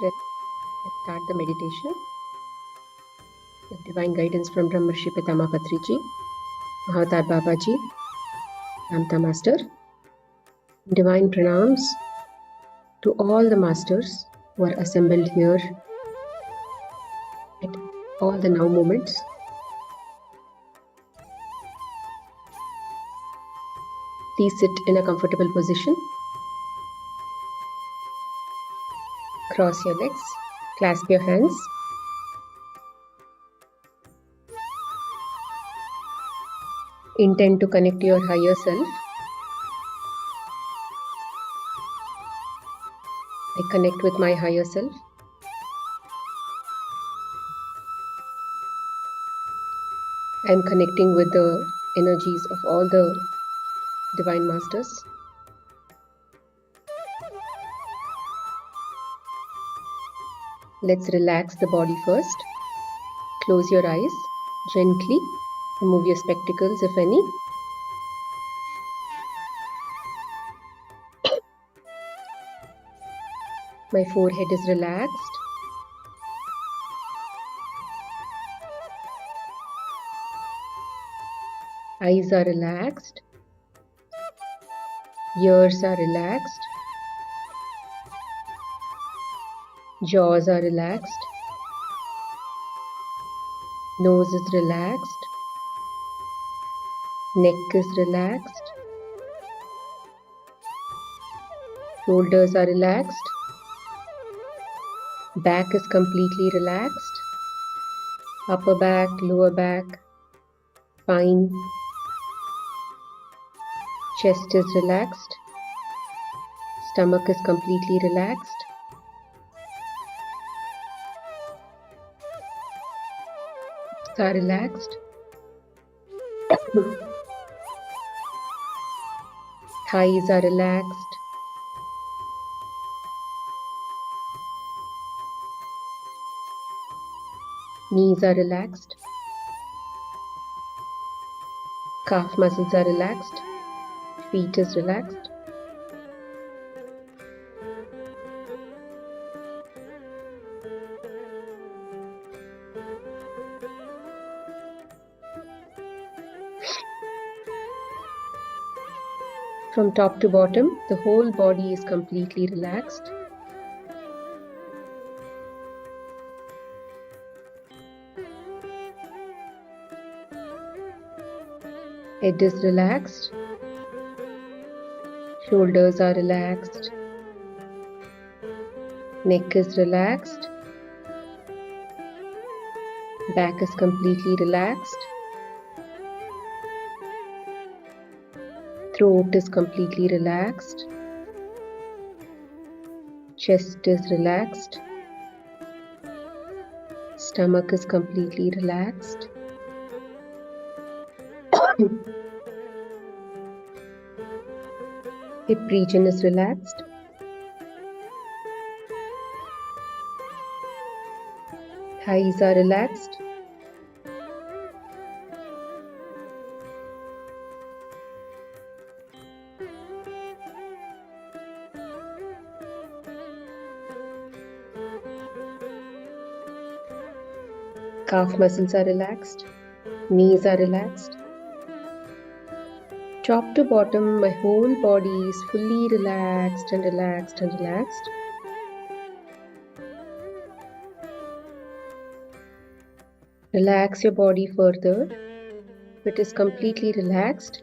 Let's start the meditation with divine guidance from Brahmarshi Pitama Patriji, Mahavatar Babaji, Namta Master. Divine pranams to all the masters who are assembled here at all the now moments. Please sit in a comfortable position. Cross your legs, clasp your hands. Intend to connect to your higher self. I connect with my higher self. I am connecting with the energies of all the divine masters. Let's relax the body first. Close your eyes gently. Remove your spectacles if any. My forehead is relaxed. Eyes are relaxed. Ears are relaxed. Jaws are relaxed. Nose is relaxed. Neck is relaxed. Shoulders are relaxed. Back is completely relaxed. Upper back, lower back, spine. Chest is relaxed. Stomach is completely relaxed. Hips are relaxed. Thighs are relaxed. Knees are relaxed. Calf muscles are relaxed. Feet is relaxed. From top to bottom, the whole body is completely relaxed. Head is relaxed. Shoulders are relaxed. Neck is relaxed. Back is completely relaxed. Throat is completely relaxed. Chest is relaxed. Stomach is completely relaxed. Hip region is relaxed. Thighs are relaxed. Calf muscles are relaxed. Knees are relaxed. Top to bottom, my whole body is fully relaxed and relaxed and relaxed. Relax your body further. If it is completely relaxed,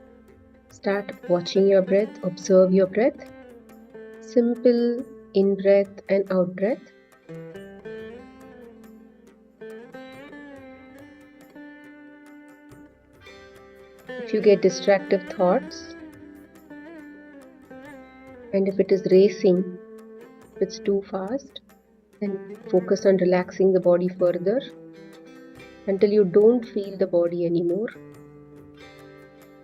start watching your breath, observe your breath. Simple in breath and out breath. If you get distractive thoughts, and if it is racing, if it's too fast, then focus on relaxing the body further until you don't feel the body anymore.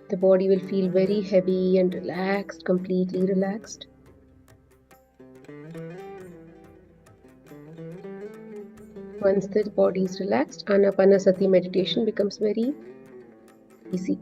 The body will feel very heavy and relaxed, completely relaxed. Once the body is relaxed, Anapanasati meditation becomes very easy.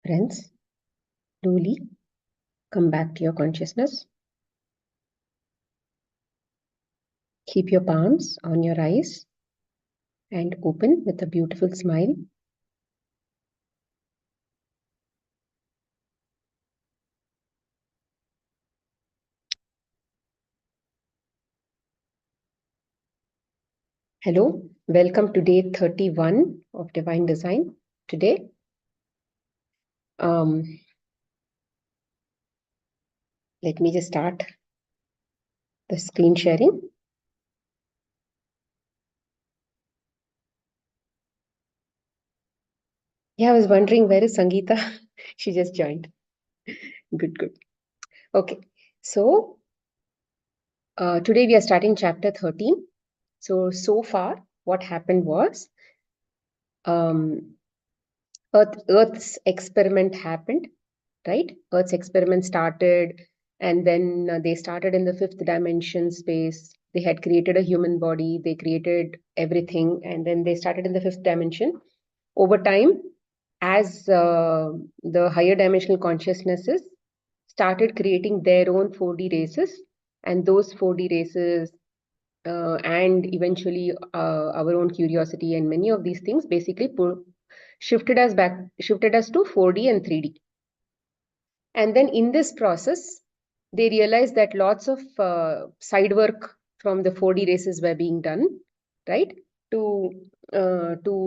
Friends, truly, Come back to your consciousness. Keep your palms on your eyes and open with a beautiful smile. Hello, welcome to day 31 of Divine Design. Today, let me just start the screen sharing. Yeah, I was wondering, where is Sangeeta? She just joined. Good, good. Okay, so today we are starting chapter 13. So far, what happened was Earth's experiment happened, right? Earth's experiment started, and then they started in the fifth dimension space. They had created a human body, they created everything, and then they started in the fifth dimension. Over time, as the higher dimensional consciousnesses started creating their own 4D races, and those 4D races and eventually our own curiosity and many of these things basically shifted us to 4D and 3D. And then in this process, they realized that lots of side work from the 4D races were being done, right? To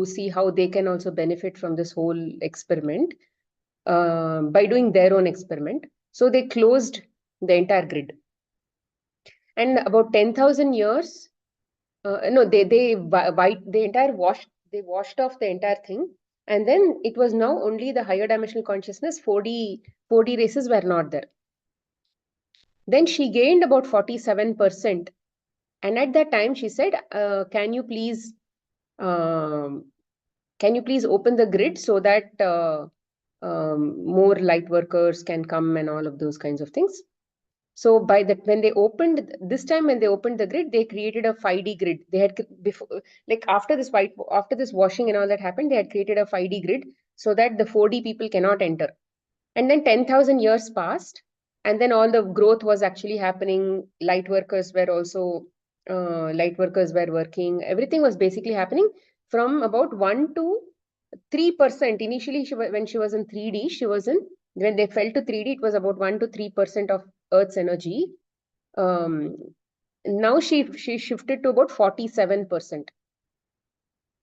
see how they can also benefit from this whole experiment by doing their own experiment. So they closed the entire grid. And about 10,000 years, no, they washed off the entire thing. And then it was now only the higher dimensional consciousness, 4D races were not there. Then she gained about 47%. And at that time, she said, can you please open the grid so that more light workers can come and all of those kinds of things. So by that, when they opened the grid, they created a 5D grid. They had before, like after this washing and all that happened, they had created a 5D grid so that the 4D people cannot enter. And then 10,000 years passed, and then all the growth was actually happening. Light workers were working. Everything was basically happening from about 1 to 3%. Initially, when she was in 3D, when they fell to 3D, it was about 1 to 3% of Earth's energy. Now she shifted to about 47%,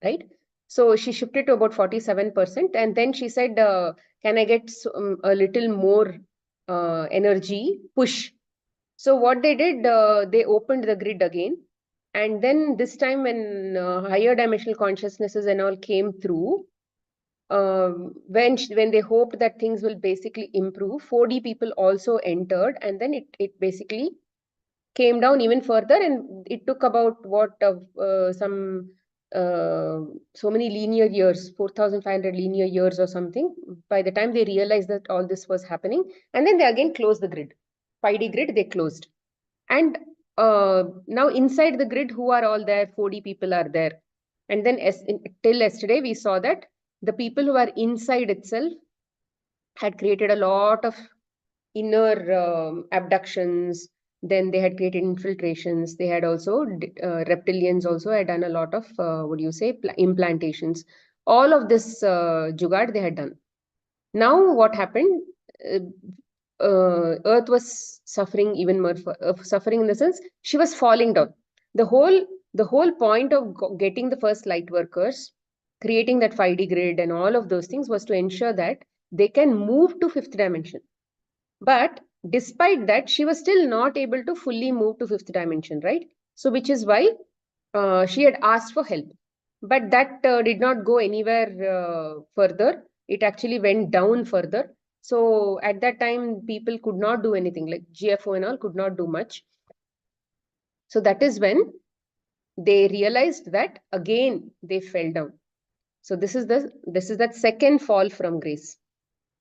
right? So she shifted to about 47%, and then she said, can I get a little more energy push? So what they did, they opened the grid again. And then this time when higher dimensional consciousnesses and all came through, when they hoped that things will basically improve, 4D people also entered, and then it basically came down even further, and it took about so many linear years, 4,500 linear years or something, by the time they realized that all this was happening. And then they again closed the grid. 5D grid, they closed. And now inside the grid, who are all there? 4D people are there. And then till yesterday, we saw that the people who are inside itself had created a lot of inner abductions. Then they had created infiltrations. They had also, reptilians also had done a lot of, implantations. All of this jugaad they had done. Now what happened? Uh, Earth was suffering even more, suffering in the sense she was falling down. The whole point of getting the first light workers, creating that 5D grid and all of those things was to ensure that they can move to fifth dimension. But despite that, she was still not able to fully move to fifth dimension, right? So which is why she had asked for help. But that did not go anywhere further. It actually went down further. So at that time, people could not do anything, like GFO and all could not do much. So that is when they realized that again they fell down. So this is that second fall from grace.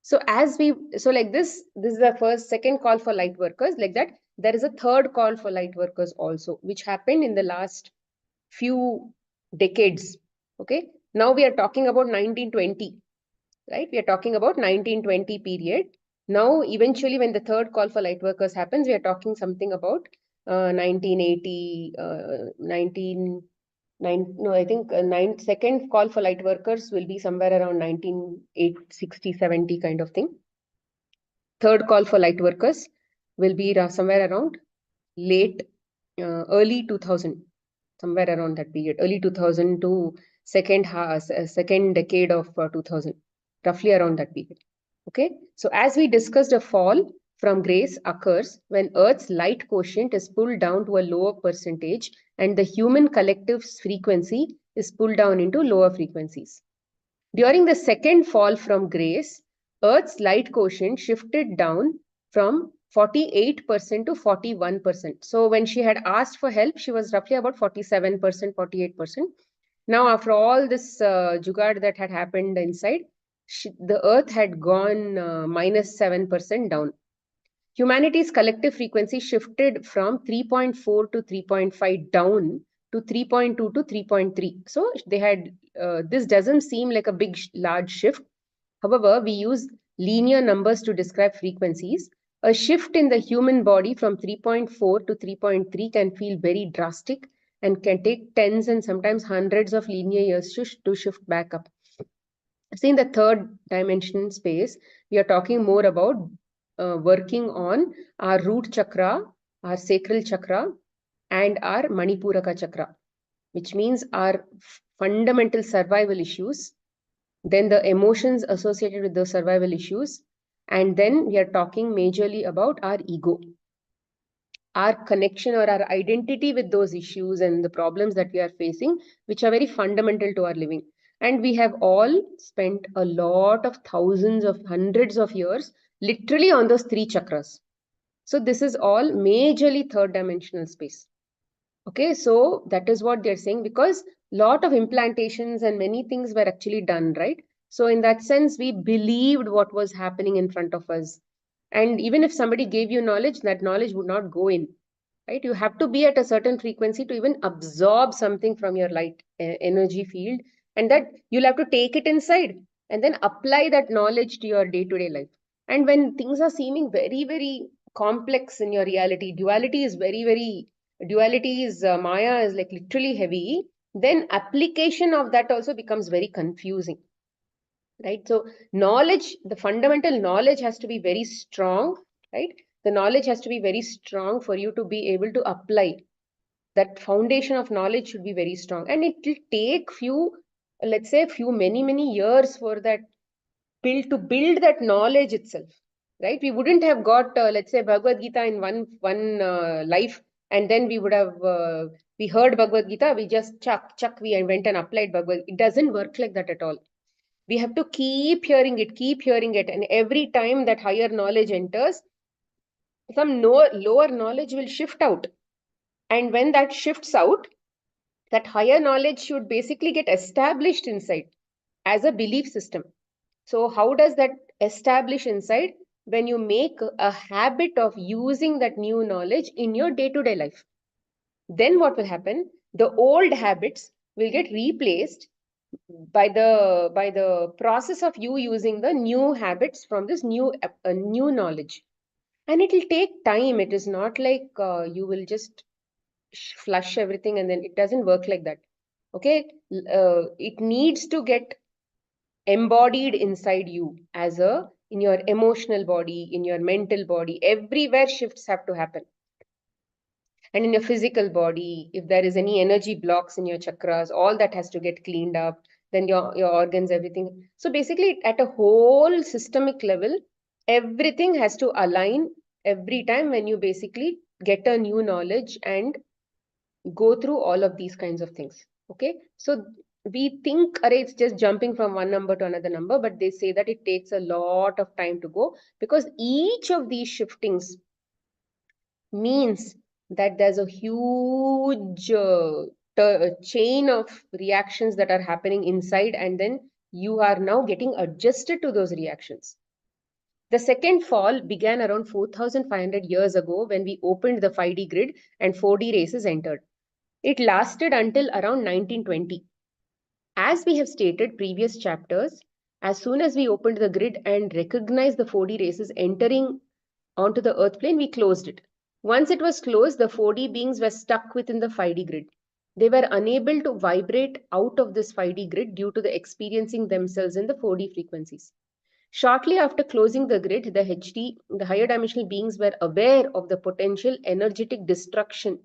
So like this is the second call for light workers. Like that, there is a third call for light workers also, which happened in the last few decades. Okay, now we are talking about 1920, right? We are talking about 1920 period. Now, eventually, when the third call for light workers happens, we are talking something about 1980, second call for light workers will be somewhere around 1960, 70 kind of thing. Third call for light workers will be somewhere around early 2000, somewhere around that period, early 2000 to second decade of 2000, roughly around that period. Okay, so as we discussed, a fall from grace occurs when Earth's light quotient is pulled down to a lower percentage and the human collective's frequency is pulled down into lower frequencies. During the second fall from grace, Earth's light quotient shifted down from 48% to 41%. So when she had asked for help, she was roughly about 47%, 48%. Now, after all this jugaad that had happened inside, the Earth had gone -7% down. Humanity's collective frequency shifted from 3.4 to 3.5 down to 3.2 to 3.3. So they had, this doesn't seem like a big, large shift. However, we use linear numbers to describe frequencies. A shift in the human body from 3.4 to 3.3 can feel very drastic and can take tens and sometimes hundreds of linear years to shift back up. See, in the third dimension space, we are talking more about working on our root chakra, our sacral chakra, and our Manipuraka chakra, which means our fundamental survival issues, then the emotions associated with those survival issues, and then we are talking majorly about our ego, our connection or our identity with those issues and the problems that we are facing, which are very fundamental to our living. And we have all spent a lot of thousands of hundreds of years literally on those three chakras. So this is all majorly third dimensional space. Okay, so that is what they're saying, because a lot of implantations and many things were actually done, right? So in that sense, we believed what was happening in front of us. And even if somebody gave you knowledge, that knowledge would not go in, right? You have to be at a certain frequency to even absorb something from your light energy field, and that you'll have to take it inside and then apply that knowledge to your day-to-day life. And when things are seeming very, very complex in your reality, duality is Maya is like literally heavy, then application of that also becomes very confusing. Right? So knowledge, the fundamental knowledge has to be very strong, right? The knowledge has to be very strong for you to be able to apply. That foundation of knowledge should be very strong. And it will take let's say many years for that to build that knowledge itself, right? We wouldn't have got, let's say, Bhagavad Gita in one life, and then we would have, we heard Bhagavad Gita, we just we went and applied Bhagavad Gita. It doesn't work like that at all. We have to keep hearing it. And every time that higher knowledge enters, some lower knowledge will shift out. And when that shifts out, that higher knowledge should basically get established inside as a belief system. So how does that establish inside? When you make a habit of using that new knowledge in your day-to-day life. Then what will happen? The old habits will get replaced by the process of you using the new habits from this new knowledge. And it will take time. It is not like you will just flush everything and then it doesn't work like that. Okay, it needs to get embodied inside you in your emotional body, in your mental body. Everywhere shifts have to happen. And in your physical body, if there is any energy blocks in your chakras, all that has to get cleaned up. Then your organs, everything. So basically, at a whole systemic level, everything has to align every time when you basically get a new knowledge and go through all of these kinds of things. Okay, so we think, it's just jumping from one number to another number, but they say that it takes a lot of time to go, because each of these shiftings means that there's a huge chain of reactions that are happening inside, and then you are now getting adjusted to those reactions. The second fall began around 4,500 years ago when we opened the 5D grid and 4D races entered. It lasted until around 1920. As we have stated previous chapters, As soon as we opened the grid and recognized the 4D races entering onto the earth plane, we closed it. Once it was closed, the 4D beings were stuck within the 5D grid. They were unable to vibrate out of this 5D grid due to the experiencing themselves in the 4D frequencies. Shortly after closing the grid, the HD, the higher dimensional beings were aware of the potential energetic destruction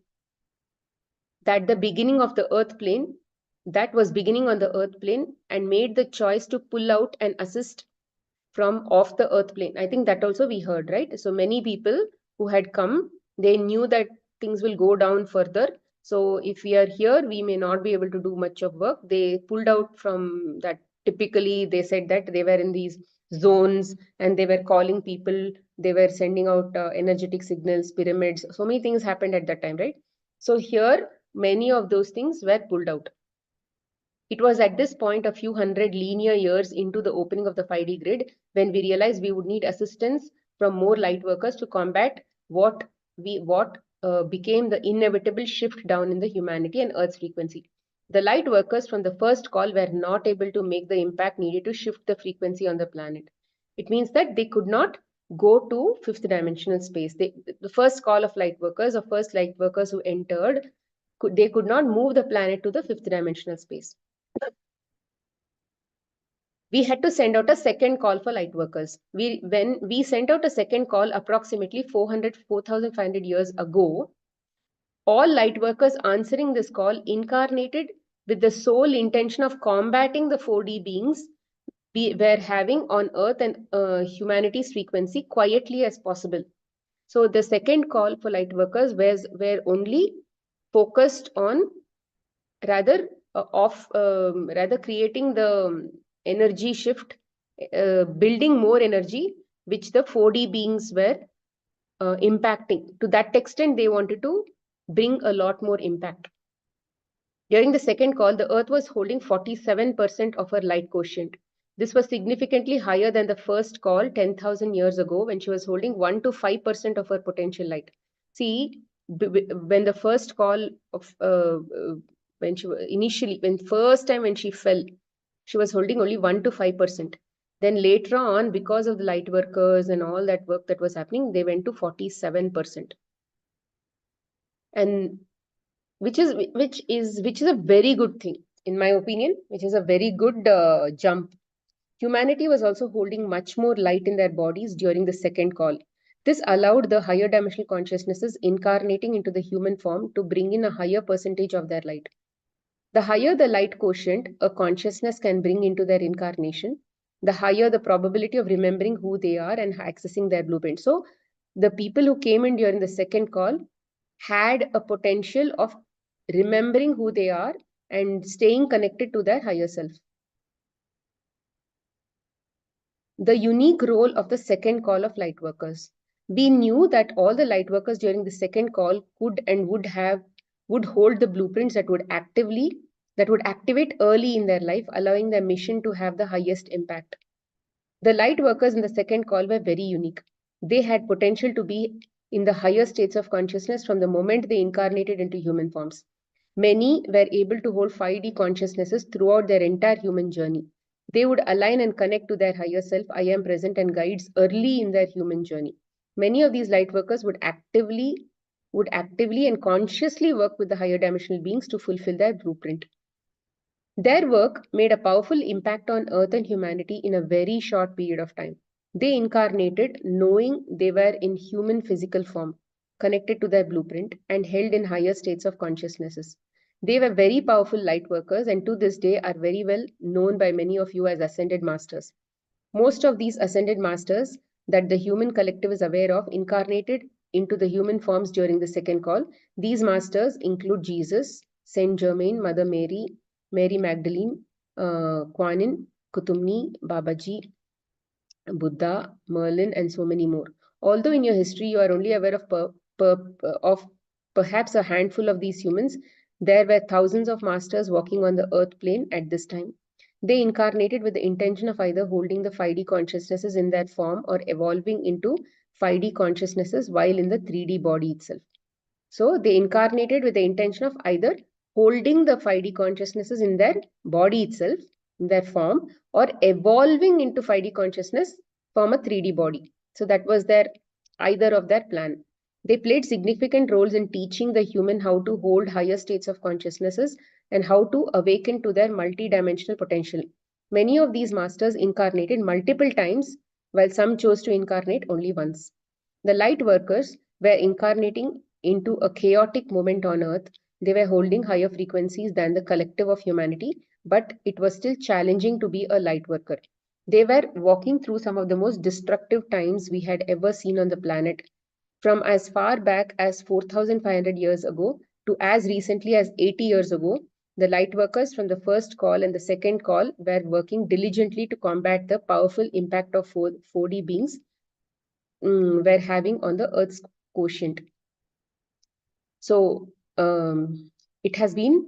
that the beginning of the earth plane, that was beginning on the earth plane, and made the choice to pull out and assist from off the earth plane. I think that also we heard, right? So many people who had come, they knew that things will go down further. So if we are here, we may not be able to do much of work. They pulled out from that. Typically, they said that they were in these zones and they were calling people. They were sending out energetic signals, pyramids. So many things happened at that time, right? So here, many of those things were pulled out. It was at this point, a few hundred linear years into the opening of the 5D grid, when we realized we would need assistance from more light workers to combat what became the inevitable shift down in the humanity and Earth's frequency. The light workers from the first call were not able to make the impact needed to shift the frequency on the planet. It means that they could not go to fifth dimensional space. The first call of light workers, or first light workers who entered, they could not move the planet to the fifth dimensional space. We had to send out a second call for light workers. When we sent out a second call approximately 4,500 years ago, all light workers answering this call incarnated with the sole intention of combating the 4D beings we were having on Earth and humanity's frequency quietly as possible. So the second call for light workers were only focused on rather creating the energy shift, building more energy, which the 4D beings were impacting. To that extent, they wanted to bring a lot more impact. During the second call, the Earth was holding 47% of her light quotient. This was significantly higher than the first call 10,000 years ago, when she was holding 1 to 5% of her potential light. See, when the first call of when first time when she fell, she was holding only 1 to 5%. Then later on, because of the light workers and all that work that was happening, they went to 47%. And which is a very good thing, in my opinion, which is a very good jump. Humanity was also holding much more light in their bodies during the second call. This allowed the higher dimensional consciousnesses incarnating into the human form to bring in a higher percentage of their light. The higher the light quotient a consciousness can bring into their incarnation, the higher the probability of remembering who they are and accessing their blueprint. So the people who came in during the second call had a potential of remembering who they are and staying connected to their higher self. The unique role of the second call of light workers. We knew that all the light workers during the second call could and would hold the blueprints that would activate early in their life, allowing their mission to have the highest impact. The light workers in the second call were very unique. They had potential to be in the higher states of consciousness from the moment they incarnated into human forms. Many were able to hold 5D consciousnesses throughout their entire human journey. They would align and connect to their higher self, I am present, and guides early in their human journey. Many of these light workers would actively and consciously work with the higher dimensional beings to fulfill their blueprint. Their work made a powerful impact on Earth and humanity in a very short period of time. They incarnated knowing they were in human physical form, connected to their blueprint, and held in higher states of consciousnesses. They were very powerful light workers, and to this day are very well known by many of you as ascended masters. Most of these ascended masters that the human collective is aware of incarnated into the human forms during the second call. These masters include Jesus, Saint Germain, Mother Mary, Mary Magdalene, Kuan Yin, Kuthumi, Babaji, Buddha, Merlin, and so many more. Although in your history you are only aware of perhaps a handful of these humans, there were thousands of masters walking on the earth plane at this time. They incarnated with the intention of either holding the 5D consciousnesses in that form or evolving into 5D consciousnesses while in the 3D body itself. So they incarnated with the intention of either holding the 5D consciousnesses in their body itself their form, or evolving into 5D consciousness from a 3D body. So that was either of their plan. They played significant roles in teaching the human how to hold higher states of consciousnesses and how to awaken to their multidimensional potential. Many of these masters incarnated multiple times, while some chose to incarnate only once. The light workers were incarnating into a chaotic moment on earth. They were holding higher frequencies than the collective of humanity, but it was still challenging to be a light worker. They were walking through some of the most destructive times we had ever seen on the planet, from as far back as 4,500 years ago to as recently as 80 years ago. The light workers from the first call and the second call were working diligently to combat the powerful impact of 4D beings were having on the Earth's quotient. So it has been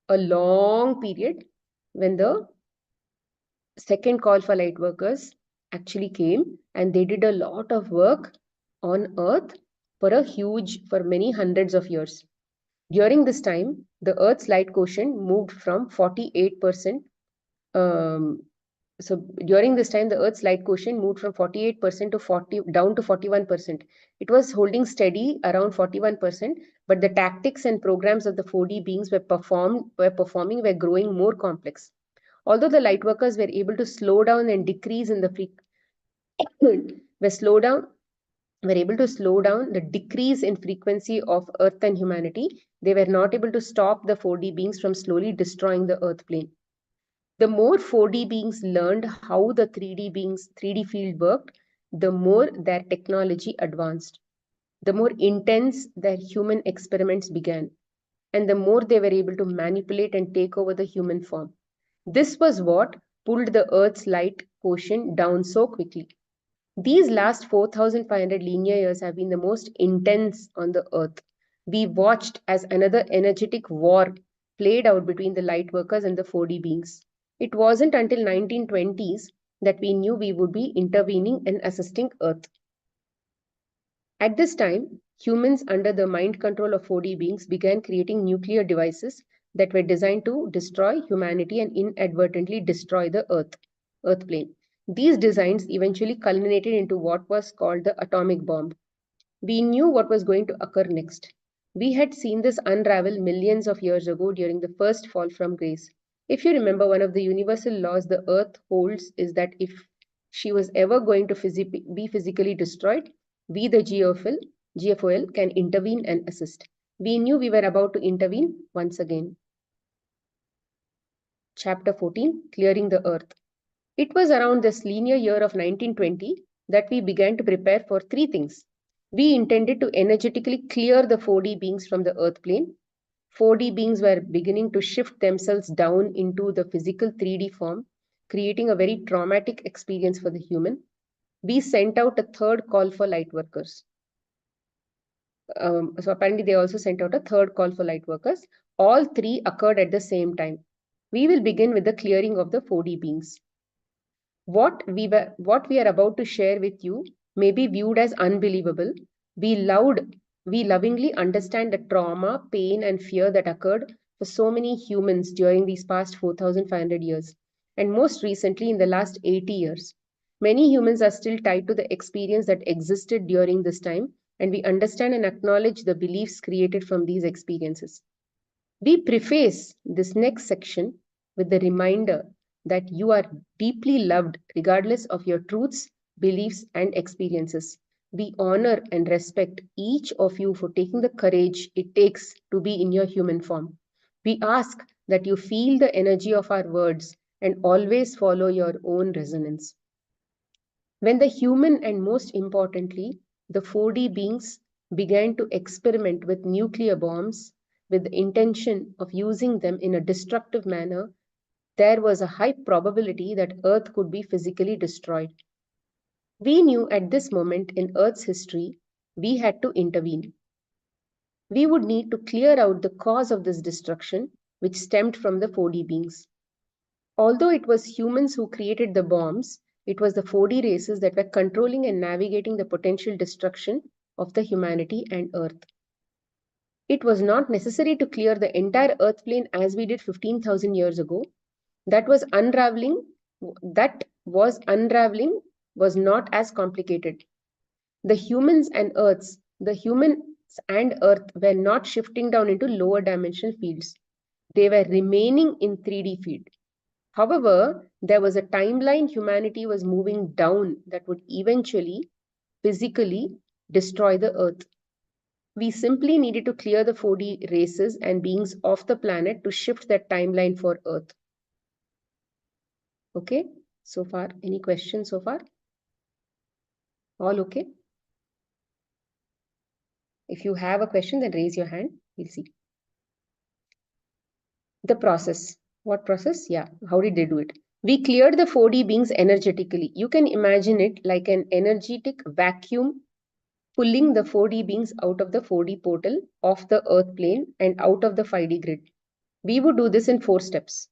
a long period when the second call for light workers actually came, and they did a lot of work on Earth for many hundreds of years. During this time, the Earth's light quotient moved from 48%. So during this time, the Earth's light quotient moved from 48% to down to 41%. It was holding steady around 41%, but the tactics and programs of the 4D beings were growing more complex. Although the light workers were able to slow down and decrease in the were able to slow down the decrease in frequency of Earth and humanity, they were not able to stop the 4D beings from slowly destroying the Earth plane. The more 4D beings learned how the 3D field worked, the more their technology advanced, the more intense their human experiments began, and the more they were able to manipulate and take over the human form. This was what pulled the Earth's light quotient down so quickly. These last 4,500 linear years have been the most intense on the Earth. We watched as another energetic war played out between the light workers and the 4D beings. It wasn't until 1920s that we knew we would be intervening and assisting Earth. At this time, humans under the mind control of 4D beings began creating nuclear devices that were designed to destroy humanity and inadvertently destroy the Earth plane. These designs eventually culminated into what was called the atomic bomb. We knew what was going to occur next. We had seen this unravel millions of years ago during the first fall from grace. If you remember, one of the universal laws the Earth holds is that if she was ever going to be physically destroyed, we, the GFOL, can intervene and assist. We knew we were about to intervene once again. Chapter 14, Clearing the Earth. It was around this linear year of 1920 that we began to prepare for three things. We intended to energetically clear the 4D beings from the Earth plane. 4D beings were beginning to shift themselves down into the physical 3D form, creating a very traumatic experience for the human. We sent out a third call for light workers. So apparently they also sent out a third call for light workers. All three occurred at the same time. We will begin with the clearing of the 4D beings. What we are about to share with you may be viewed as unbelievable. We lovingly understand the trauma, pain, and fear that occurred for so many humans during these past 4,500 years, and most recently in the last 80 years. Many humans are still tied to the experience that existed during this time, and we understand and acknowledge the beliefs created from these experiences. We preface this next section with the reminder that you are deeply loved regardless of your truths, beliefs, and experiences. We honor and respect each of you for taking the courage it takes to be in your human form. We ask that you feel the energy of our words and always follow your own resonance. When the human and most importantly, the 4D beings began to experiment with nuclear bombs with the intention of using them in a destructive manner, there was a high probability that Earth could be physically destroyed. We knew at this moment in Earth's history, we had to intervene. We would need to clear out the cause of this destruction, which stemmed from the 4D beings. Although it was humans who created the bombs, it was the 4D races that were controlling and navigating the potential destruction of the humanity and Earth. It was not necessary to clear the entire Earth plane as we did 15,000 years ago. that was unraveling was not as complicated. The humans and Earth were not shifting down into lower dimensional fields. They were remaining in 3D field. However, there was a timeline humanity was moving down that would eventually physically destroy the Earth. We simply needed to clear the 4D races and beings off the planet to shift that timeline for Earth. Okay, so far, any questions so far? All okay? If you have a question, then raise your hand. We'll see. The process. What process? Yeah, how did they do it? We cleared the 4D beings energetically. You can imagine it like an energetic vacuum pulling the 4D beings out of the 4D portal, off the Earth plane, and out of the 5D grid. We would do this in 4 steps.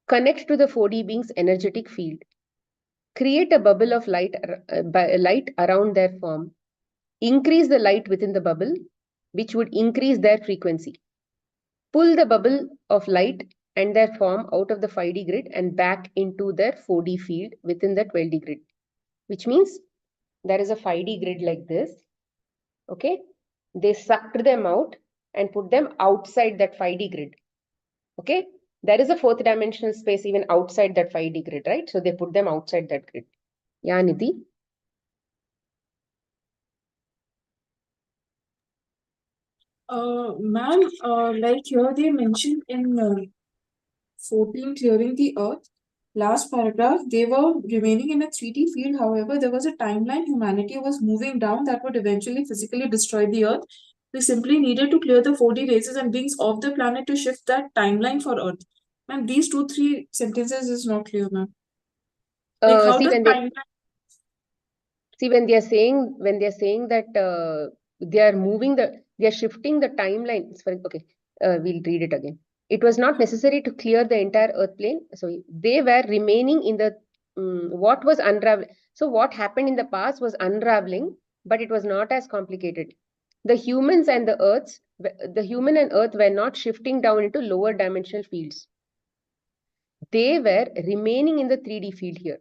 Connect to the 4D beings' energetic field. Create a bubble of light around their form. Increase the light within the bubble, which would increase their frequency. Pull the bubble of light and their form out of the 5D grid and back into their 4D field within the 12D grid, which means there is a 5D grid like this. Okay, they sucked them out and put them outside that 5D grid. Okay, there is a 4th dimensional space even outside that 5D grid, right? So they put them outside that grid. Yeah, Nidhi? Ma'am, like here they mentioned in 14 clearing the earth, last paragraph, they were remaining in a 3D field. However, there was a timeline humanity was moving down that would eventually physically destroy the earth. We simply needed to clear the 4D races and beings off the planet to shift that timeline for earth. Ma'am, these 2-3 sentences is not clear, ma'am. Like how See, does timeline... when they are saying that they are shifting the timeline. Okay, we'll read it again. It was not necessary to clear the entire Earth plane. So they were remaining in the what was unraveling. So what happened in the past was unraveling, but it was not as complicated. The human and Earth were not shifting down into lower dimensional fields. They were remaining in the 3D field here.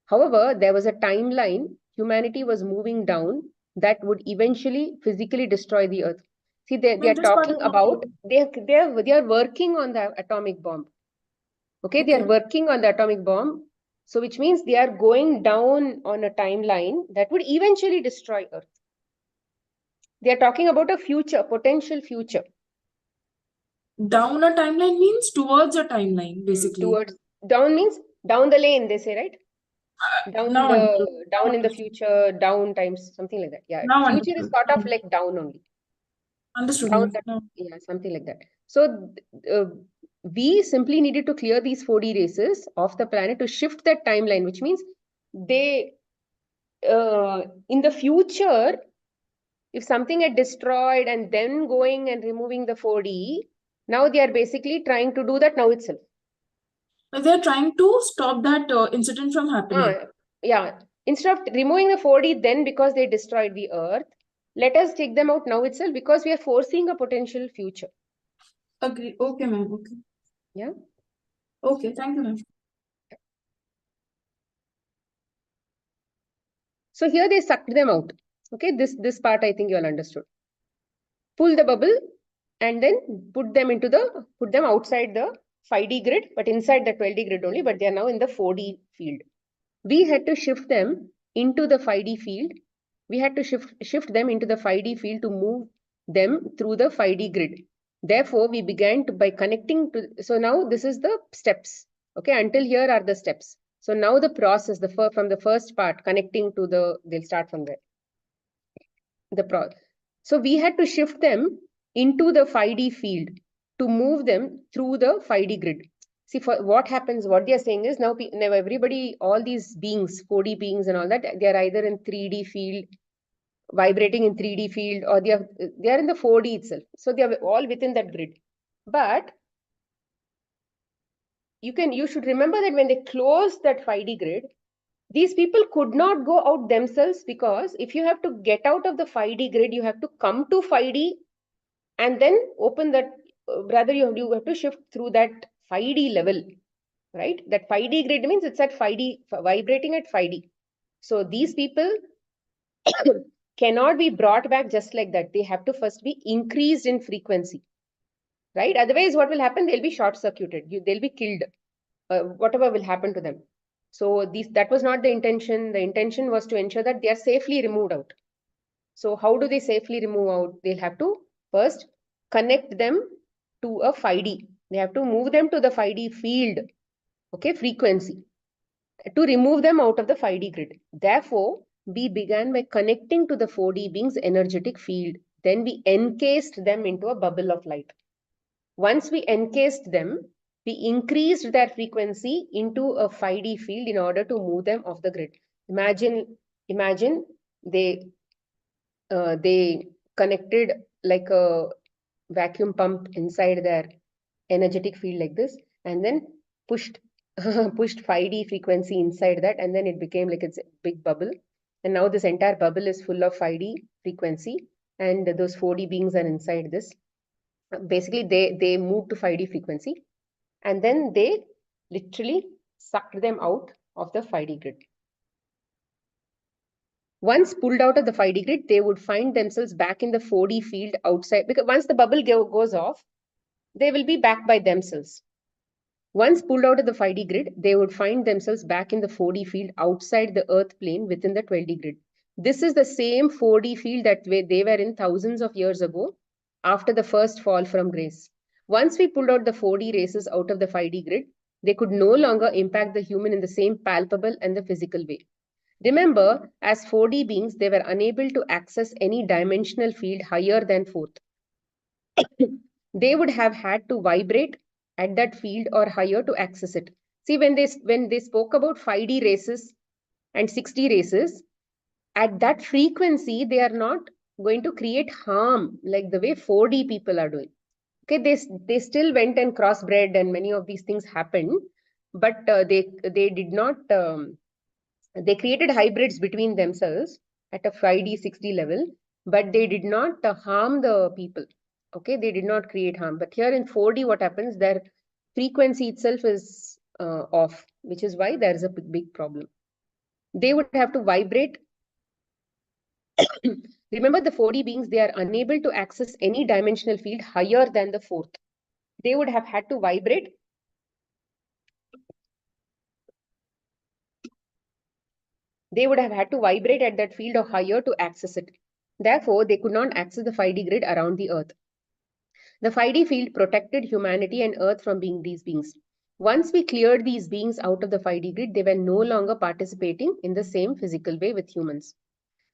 However, there was a timeline humanity was moving down that would eventually physically destroy the Earth. See, they are talking about, they are working on the atomic bomb. Okay, they are working on the atomic bomb. So which means they are going down on a timeline that would eventually destroy Earth. They are talking about a future, potential future. Down a timeline means towards a timeline, basically. Down means down the lane, they say, right? Down in the future, down times, something like that. Yeah, future is sort of like down only. Understood. Yeah, something like that. So we simply needed to clear these 4D races off the planet to shift that timeline, which means they, in the future, if something had destroyed and then going and removing the 4D, now they are basically trying to do that now itself. They're trying to stop that incident from happening. Yeah. Instead of removing the 4D then because they destroyed the Earth, let us take them out now itself because we are foreseeing a potential future. Agree. Okay, ma'am. Okay. Yeah. Okay. Thank you, ma'am. So here they sucked them out. Okay. This part I think you all understood. Pull the bubble and then put them outside the 5D grid, but inside the 12D grid only, but they are now in the 4D field. We had to shift them into the 5D field. We had to shift them into the 5D field to move them through the 5D grid. Therefore, we began by connecting to, so now this is the steps. Okay, until here are the steps. So now the process, from the first part, connecting to they'll start from there. So we had to shift them into the 5D field to move them through the 5D grid. See, what happens, what they are saying is now everybody, all these beings, 4D beings and all that, they are either in 3D field, vibrating in 3D field, or they are in the 4D itself. So they are all within that grid. But you should remember that when they close that 5D grid, these people could not go out themselves, because if you have to get out of the 5D grid, you have to come to 5D and then open that, rather you have to shift through that 5D level. right? That 5D grid means it's at 5D, vibrating at 5D. So these people cannot be brought back just like that. They have to first be increased in frequency, right? Otherwise, what will happen? They'll be short-circuited. They'll be killed. Whatever will happen to them. So that was not the intention. The intention was to ensure that they are safely removed out. So how do they safely remove out? They'll have to first connect them to a 5D. They have to move them to the 5D field, okay, frequency, to remove them out of the 5D grid. Therefore, we began by connecting to the 4D being's energetic field. Then we encased them into a bubble of light. Once we encased them, we increased their frequency into a 5D field in order to move them off the grid. Imagine they connected like a vacuum pump inside their energetic field like this, and then pushed 5D frequency inside that, and then it became like it's a big bubble. And now this entire bubble is full of 5D frequency, and those 4D beings are inside this. Basically, they moved to 5D frequency, and then they literally sucked them out of the 5D grid. Once pulled out of the 5D grid, they would find themselves back in the 4D field outside, because once the bubble goes off, they will be back by themselves. Once pulled out of the 5D grid, they would find themselves back in the 4D field outside the Earth plane within the 12D grid. This is the same 4D field that they were in thousands of years ago after the first fall from grace. Once we pulled out the 4D races out of the 5D grid, they could no longer impact the human in the same palpable and the physical way. Remember, as 4D beings, they were unable to access any dimensional field higher than 4th. They would have had to vibrate at that field or higher to access it. See, when they spoke about 5D races and 6D races, at that frequency, they are not going to create harm like the way 4D people are doing. Okay, they still went and crossbred, and many of these things happened, but they did not. They created hybrids between themselves at a 5D, 6D level, but they did not harm the people. Okay, they did not create harm. But here in 4D, what happens? Their frequency itself is off, which is why there is a big problem. They would have to vibrate. Remember, the 4D beings, they are unable to access any dimensional field higher than the 4th. They would have had to vibrate. They would have had to vibrate at that field or higher to access it. Therefore, they could not access the 5D grid around the Earth. The 5D field protected humanity and Earth from being these beings. Once we cleared these beings out of the 5D grid, they were no longer participating in the same physical way with humans.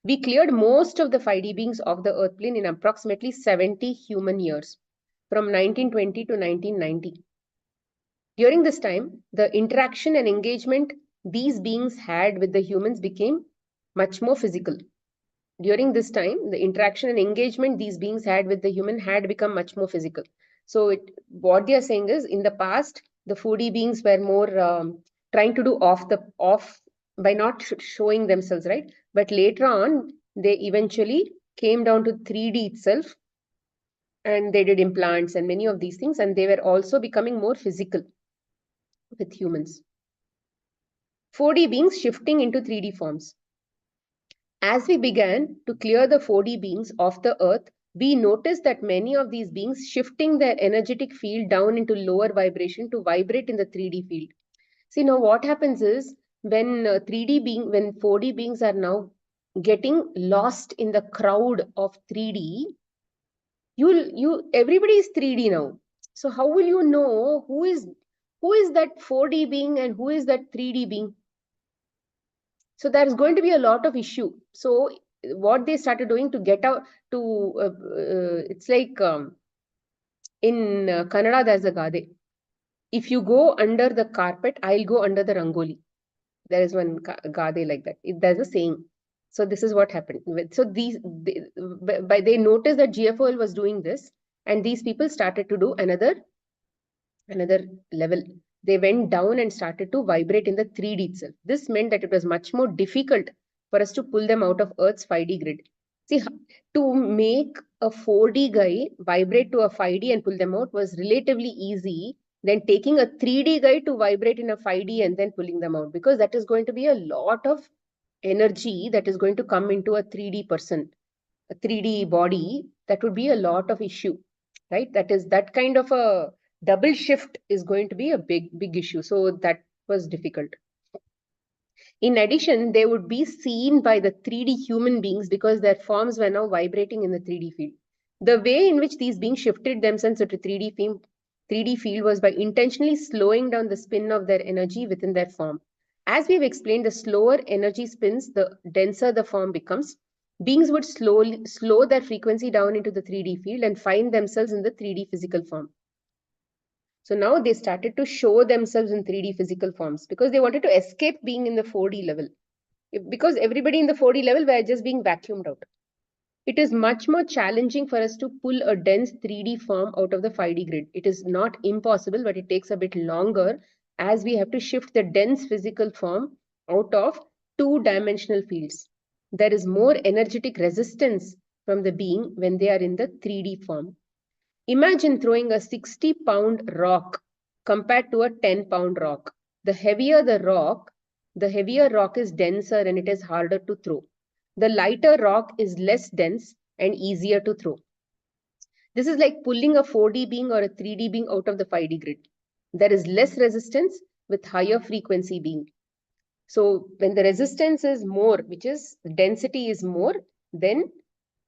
We cleared most of the 5D beings off the Earth plane in approximately 70 human years, from 1920 to 1990. During this time, the interaction and engagement these beings had with the humans became much more physical. During this time, the interaction and engagement these beings had with the human had become much more physical. So what they are saying is, in the past, the 4D beings were more trying to do off by not showing themselves, right? But later on, they eventually came down to 3D itself, and they did implants and many of these things, and they were also becoming more physical with humans. 4D beings shifting into 3D forms. As we began to clear the 4D beings off the Earth, we noticed that many of these beings shifting their energetic field down into lower vibration to vibrate in the 3D field. See, now what happens is, when 4D beings are now getting lost in the crowd of 3D, everybody is 3D now. So how will you know who is that 4D being and who is that 3D being? So there's going to be a lot of issue. So what they started doing to get out to, it's like in Kannada, there's a Gade. If you go under the carpet, I'll go under the Rangoli. There is one Gade like that. There's a saying. So this is what happened. So they noticed that GFOL was doing this, and these people started to do another level. They went down and started to vibrate in the 3D itself. This meant that it was much more difficult for us to pull them out of Earth's 5D grid. See, to make a 4D guy vibrate to a 5D and pull them out was relatively easy then taking a 3D guide to vibrate in a 5D and then pulling them out, because that is going to be a lot of energy that is going to come into a 3D person, a 3D body. That would be a lot of issue, right? That kind of a double shift is going to be a big issue. So that was difficult. In addition, they would be seen by the 3D human beings because their forms were now vibrating in the 3D field. The way in which these beings shifted themselves into 3D field was by intentionally slowing down the spin of their energy within their form. As we've explained, the slower energy spins, the denser the form becomes. Beings would slow their frequency down into the 3D field and find themselves in the 3D physical form. So now they started to show themselves in 3D physical forms because they wanted to escape being in the 4D level. Because everybody in the 4D level were just being vacuumed out. It is much more challenging for us to pull a dense 3D form out of the 5D grid. It is not impossible, but it takes a bit longer as we have to shift the dense physical form out of 2-dimensional fields. There is more energetic resistance from the being when they are in the 3D form. Imagine throwing a 60-pound rock compared to a 10-pound rock. The heavier rock is denser and it is harder to throw. The lighter rock is less dense and easier to throw. This is like pulling a 4D being or a 3D being out of the 5D grid. There is less resistance with higher frequency being. So when the resistance is more, which is density is more, then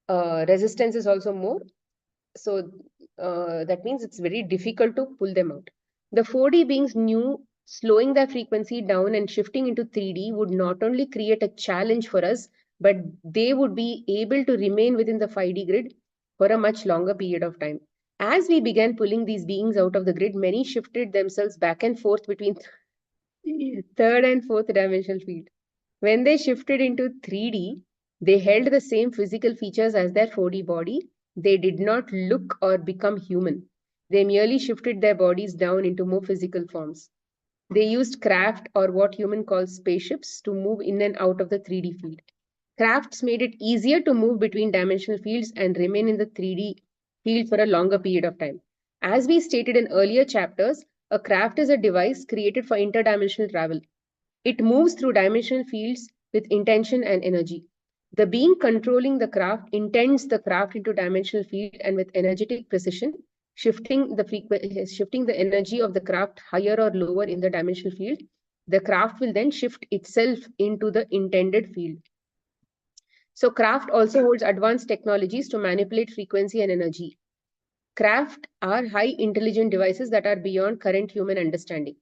resistance is also more. So that means it's very difficult to pull them out. The 4D beings knew slowing their frequency down and shifting into 3D would not only create a challenge for us, but they would be able to remain within the 5D grid for a much longer period of time. As we began pulling these beings out of the grid, many shifted themselves back and forth between third and fourth dimensional field. When they shifted into 3D, they held the same physical features as their 4D body. They did not look or become human. They merely shifted their bodies down into more physical forms. They used craft, or what human calls spaceships, to move in and out of the 3D field. Crafts made it easier to move between dimensional fields and remain in the 3D field for a longer period of time. As we stated in earlier chapters, a craft is a device created for interdimensional travel. It moves through dimensional fields with intention and energy. The being controlling the craft intends the craft into dimensional field and with energetic precision, shifting the energy of the craft higher or lower in the dimensional field. The craft will then shift itself into the intended field. So craft also holds advanced technologies to manipulate frequency and energy. Craft are high intelligent devices that are beyond current human understanding.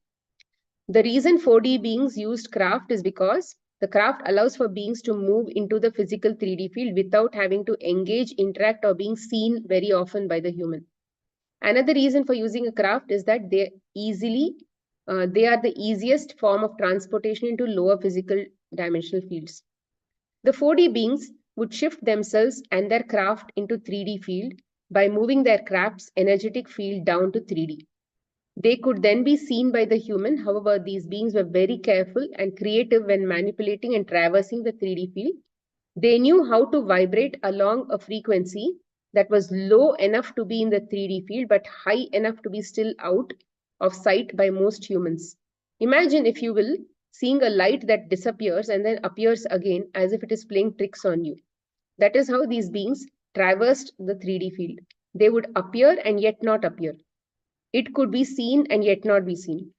The reason 4D beings used craft is because the craft allows for beings to move into the physical 3D field without having to engage, interact, or being seen very often by the human. Another reason for using a craft is that they are the easiest form of transportation into lower physical dimensional fields. The 4D beings would shift themselves and their craft into 3D field by moving their craft's energetic field down to 3D. They could then be seen by the human. However, these beings were very careful and creative when manipulating and traversing the 3D field. They knew how to vibrate along a frequency that was low enough to be in the 3D field, but high enough to be still out of sight by most humans. Imagine, if you will, seeing a light that disappears and then appears again as if it is playing tricks on you. That is how these beings traversed the 3D field. They would appear and yet not appear. It could be seen and yet not be seen.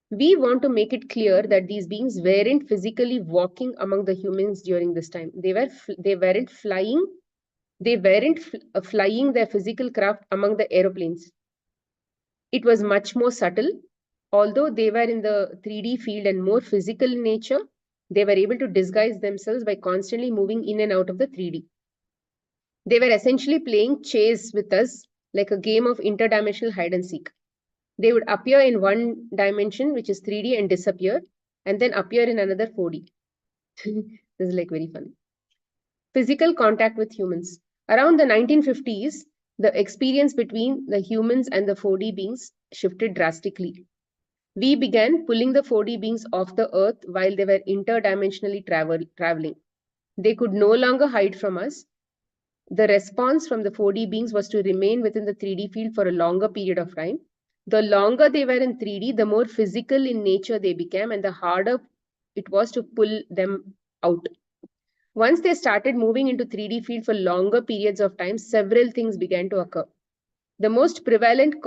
We want to make it clear that these beings weren't physically walking among the humans during this time. They weren't flying their physical craft among the aeroplanes. It was much more subtle. Although they were in the 3D field and more physical in nature, they were able to disguise themselves by constantly moving in and out of the 3D. They were essentially playing chase with us, like a game of interdimensional hide and seek. They would appear in one dimension, which is 3D, and disappear, and then appear in another 4D. This is like very fun. Physical contact with humans. Around the 1950s, the experience between the humans and the 4D beings shifted drastically. We began pulling the 4D beings off the earth while they were interdimensionally traveling. They could no longer hide from us. The response from the 4D beings was to remain within the 3D field for a longer period of time. The longer they were in 3D, the more physical in nature they became and the harder it was to pull them out. Once they started moving into 3D field for longer periods of time, several things began to occur. The most prevalent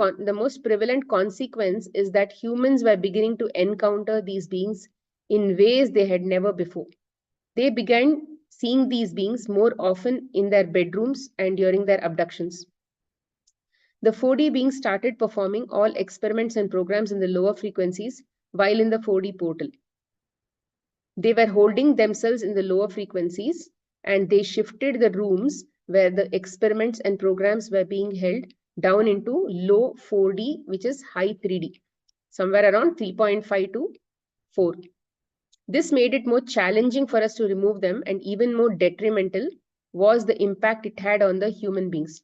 consequence is that humans were beginning to encounter these beings in ways they had never before. They began seeing these beings more often in their bedrooms and during their abductions. The 4D beings started performing all experiments and programs in the lower frequencies while in the 4D portal. They were holding themselves in the lower frequencies and they shifted the rooms where the experiments and programs were being held down into low 4D, which is high 3D, somewhere around 3.5 to 4. This made it more challenging for us to remove them, and even more detrimental was the impact it had on the human beings.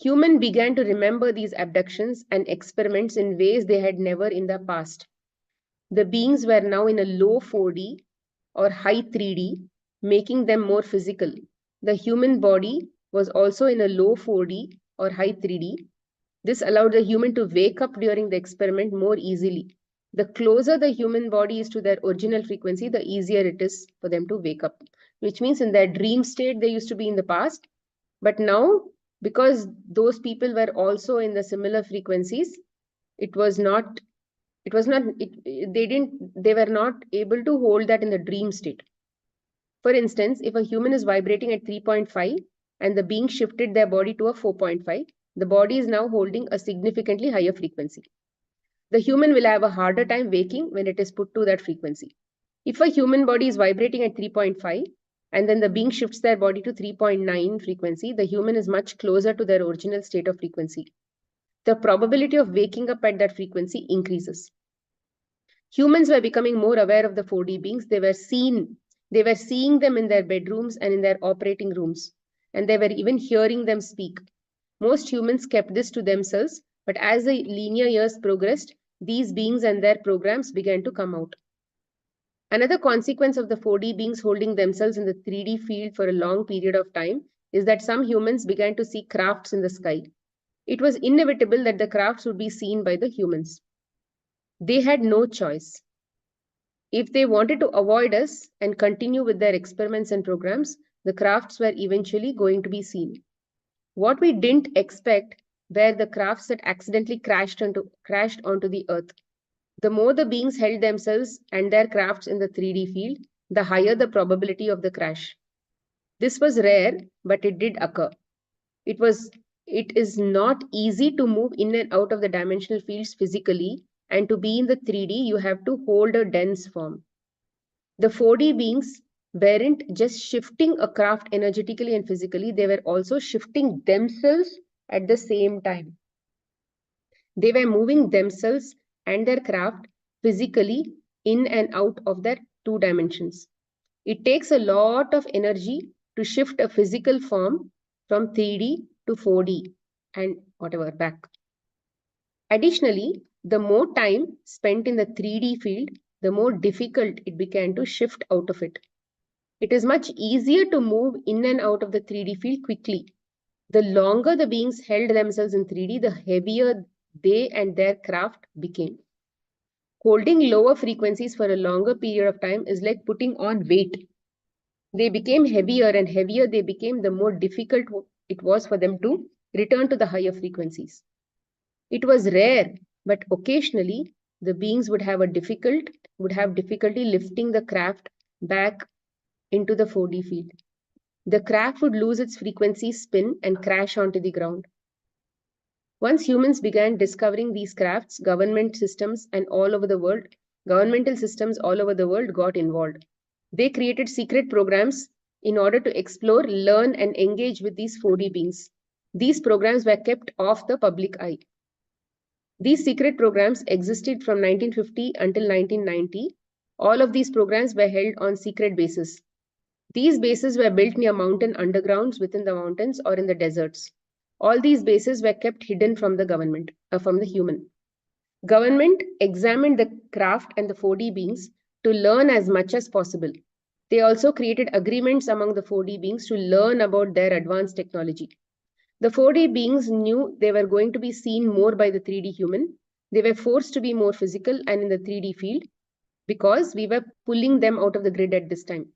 Humans began to remember these abductions and experiments in ways they had never in the past. The beings were now in a low 4D or high 3D, making them more physical. The human body was also in a low 4D or high 3D. This allowed the human to wake up during the experiment more easily. The closer the human body is to their original frequency, the easier it is for them to wake up. Which means in their dream state, they used to be in the past. But now, because those people were also in the similar frequencies, they were not able to hold that in the dream state. For instance, if a human is vibrating at 3.5 and the being shifted their body to a 4.5, the body is now holding a significantly higher frequency. The human will have a harder time waking when it is put to that frequency. If a human body is vibrating at 3.5 and then the being shifts their body to 3.9 frequency, the human is much closer to their original state of frequency. The probability of waking up at that frequency increases. Humans were becoming more aware of the 4D beings. They were seeing them in their bedrooms and in their operating rooms, and they were even hearing them speak. Most humans kept this to themselves, but as the linear years progressed, these beings and their programs began to come out. Another consequence of the 4D beings holding themselves in the 3D field for a long period of time is that some humans began to see crafts in the sky. It was inevitable that the crafts would be seen by the humans. They had no choice. If they wanted to avoid us and continue with their experiments and programs, the crafts were eventually going to be seen. What we didn't expect were the crafts that accidentally crashed onto the earth. The more the beings held themselves and their crafts in the 3D field, the higher the probability of the crash. This was rare, but it did occur. It is not easy to move in and out of the dimensional fields physically, and to be in the 3D, you have to hold a dense form. The 4D beings weren't just shifting a craft energetically and physically, they were also shifting themselves at the same time. They were moving themselves and their craft physically in and out of their 2 dimensions. It takes a lot of energy to shift a physical form from 3D to 4D and whatever back. Additionally, the more time spent in the 3D field, the more difficult it became to shift out of it. It is much easier to move in and out of the 3D field quickly. The longer the beings held themselves in 3D, the heavier they and their craft became. Holding lower frequencies for a longer period of time is like putting on weight. They became heavier and heavier they became, the more difficult it was for them to return to the higher frequencies. It was rare, but occasionally the beings would have difficulty lifting the craft back into the 4D field. The craft would lose its frequency spin and crash onto the ground. Once humans began discovering these crafts, governmental systems all over the world got involved. They created secret programs in order to explore, learn, and engage with these 4D beings. These programs were kept off the public eye. These secret programs existed from 1950 until 1990. All of these programs were held on secret bases. These bases were built near mountain undergrounds, within the mountains, or in the deserts. All these bases were kept hidden from the government, from the human. Government examined the craft and the 4D beings to learn as much as possible. They also created agreements among the 4D beings to learn about their advanced technology. The 4D beings knew they were going to be seen more by the 3D human. They were forced to be more physical and in the 3D field because we were pulling them out of the grid at this time.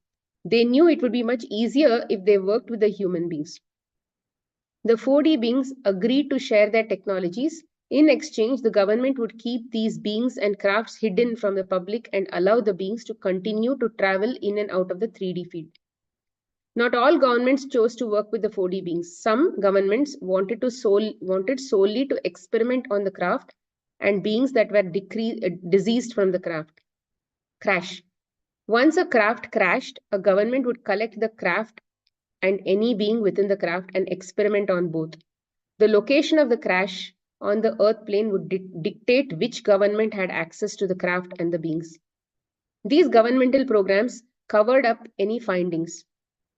They knew it would be much easier if they worked with the human beings. The 4D beings agreed to share their technologies. In exchange, the government would keep these beings and crafts hidden from the public and allow the beings to continue to travel in and out of the 3D field. Not all governments chose to work with the 4D beings. Some governments wanted solely to experiment on the craft and beings that were diseased from the crash. Once a craft crashed, a government would collect the craft and any being within the craft and experiment on both. The location of the crash on the earth plane would dictate which government had access to the craft and the beings. These governmental programs covered up any findings.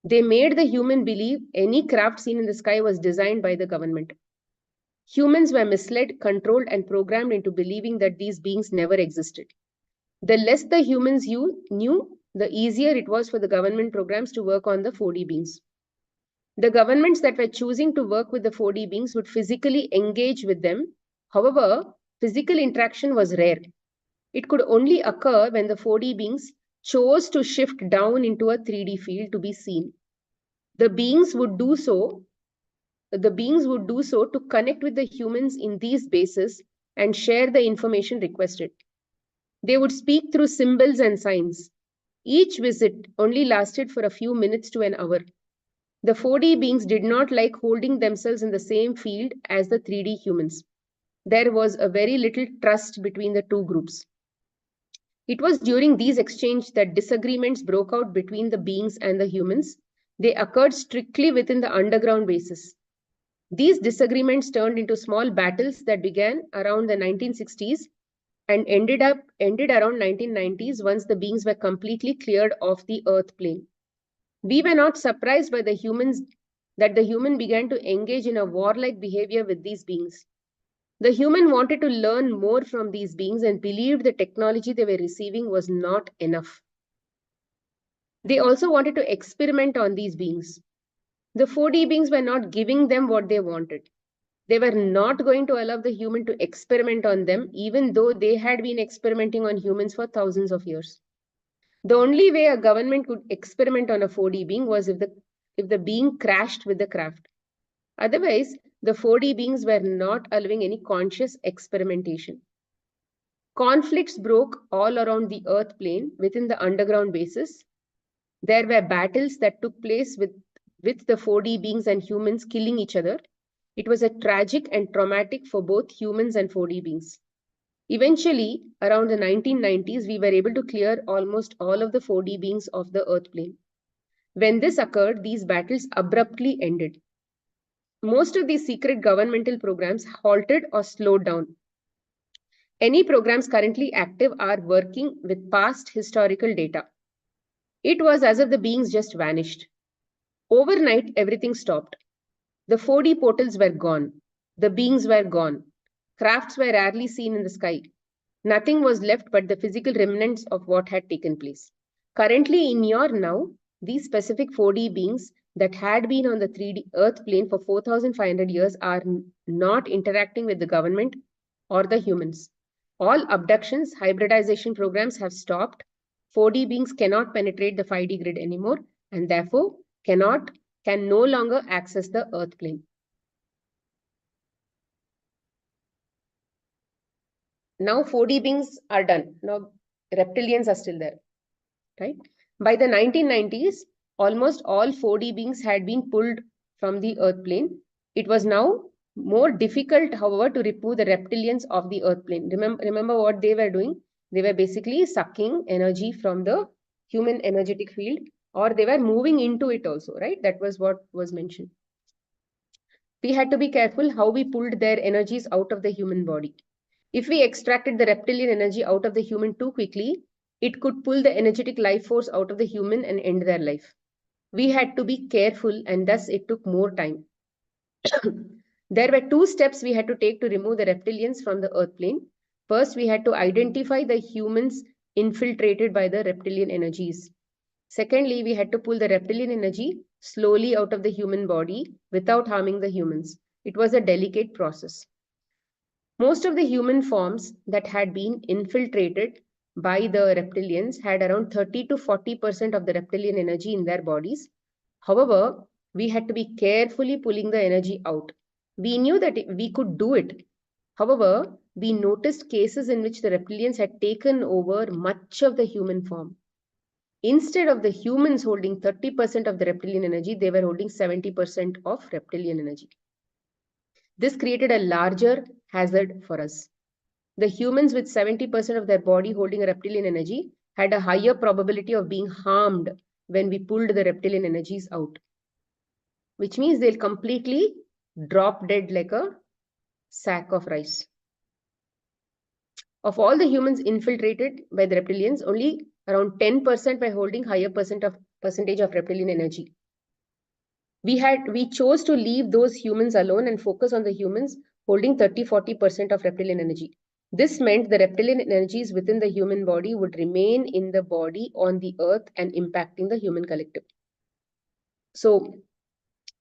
They made the human believe any craft seen in the sky was designed by the government. Humans were misled, controlled, and programmed into believing that these beings never existed. The less the humans knew, the easier it was for the government programs to work on the 4D beings. The governments that were choosing to work with the 4D beings would physically engage with them. However, physical interaction was rare. It could only occur when the 4D beings chose to shift down into a 3D field to be seen. The beings would do so to connect with the humans in these bases and share the information requested. They would speak through symbols and signs. Each visit only lasted for a few minutes to an hour. The 4D beings did not like holding themselves in the same field as the 3D humans. There was a very little trust between the two groups. It was during these exchanges that disagreements broke out between the beings and the humans. They occurred strictly within the underground bases. These disagreements turned into small battles that began around the 1960s and ended around 1990s once the beings were completely cleared off the earth plane. We were not surprised by the human began to engage in a warlike behavior with these beings. The human wanted to learn more from these beings and believed the technology they were receiving was not enough. They also wanted to experiment on these beings. The 4D beings were not giving them what they wanted. They were not going to allow the human to experiment on them, even though they had been experimenting on humans for thousands of years. The only way a government could experiment on a 4D being was if the being crashed with the craft. Otherwise, the 4D beings were not allowing any conscious experimentation. Conflicts broke all around the earth plane within the underground bases. There were battles that took place with the 4D beings and humans killing each other. It was a tragic and traumatic for both humans and 4D beings. Eventually, around the 1990s, we were able to clear almost all of the 4D beings off the earth plane. When this occurred, these battles abruptly ended. Most of these secret governmental programs halted or slowed down. Any programs currently active are working with past historical data. It was as if the beings just vanished. Overnight, everything stopped. The 4D portals were gone. The beings were gone. Crafts were rarely seen in the sky. Nothing was left but the physical remnants of what had taken place. Currently, in your now, these specific 4D beings that had been on the 3D Earth plane for 4,500 years are not interacting with the government or the humans. All abductions, hybridization programs have stopped. 4D beings cannot penetrate the 5D grid anymore and therefore can no longer access the Earth plane. Now 4D beings are done. Now reptilians are still there, right? By the 1990s, almost all 4D beings had been pulled from the Earth plane. It was now more difficult, however, to remove the reptilians of the Earth plane. Remember what they were doing? They were basically sucking energy from the human energetic field, or they were moving into it also, right? That was what was mentioned. We had to be careful how we pulled their energies out of the human body. If we extracted the reptilian energy out of the human too quickly, it could pull the energetic life force out of the human and end their life. We had to be careful and thus it took more time. There were two steps we had to take to remove the reptilians from the Earth plane. First, we had to identify the humans infiltrated by the reptilian energies. Secondly, we had to pull the reptilian energy slowly out of the human body without harming the humans. It was a delicate process. Most of the human forms that had been infiltrated by the reptilians had around 30 to 40% of the reptilian energy in their bodies. However, we had to be carefully pulling the energy out. We knew that we could do it. However, we noticed cases in which the reptilians had taken over much of the human form. Instead of the humans holding 30% of the reptilian energy, they were holding 70% of reptilian energy. This created a larger hazard for us. The humans with 70% of their body holding a reptilian energy had a higher probability of being harmed when we pulled the reptilian energies out, which means they'll completely drop dead like a sack of rice. Of all the humans infiltrated by the reptilians, only around 10% were holding higher percentage of reptilian energy. We chose to leave those humans alone and focus on the humans holding 30-40% of reptilian energy. This meant the reptilian energies within the human body would remain in the body on the earth and impacting the human collective. So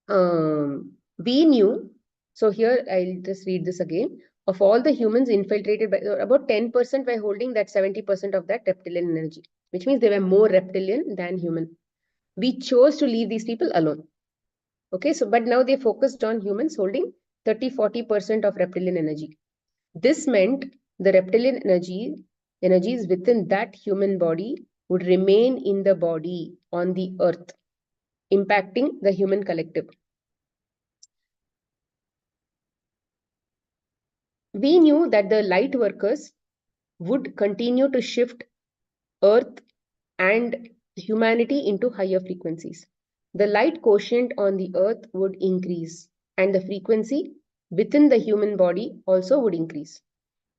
we knew, so here I'll just read this again. Of all the humans infiltrated by, about 10% were holding that 70% of that reptilian energy, which means they were more reptilian than human. We chose to leave these people alone. Okay, so but now they focused on humans holding 30-40% of reptilian energy. This meant the reptilian energies within that human body would remain in the body on the earth, impacting the human collective. We knew that the light workers would continue to shift earth and humanity into higher frequencies. The light quotient on the earth would increase and the frequency within the human body also would increase.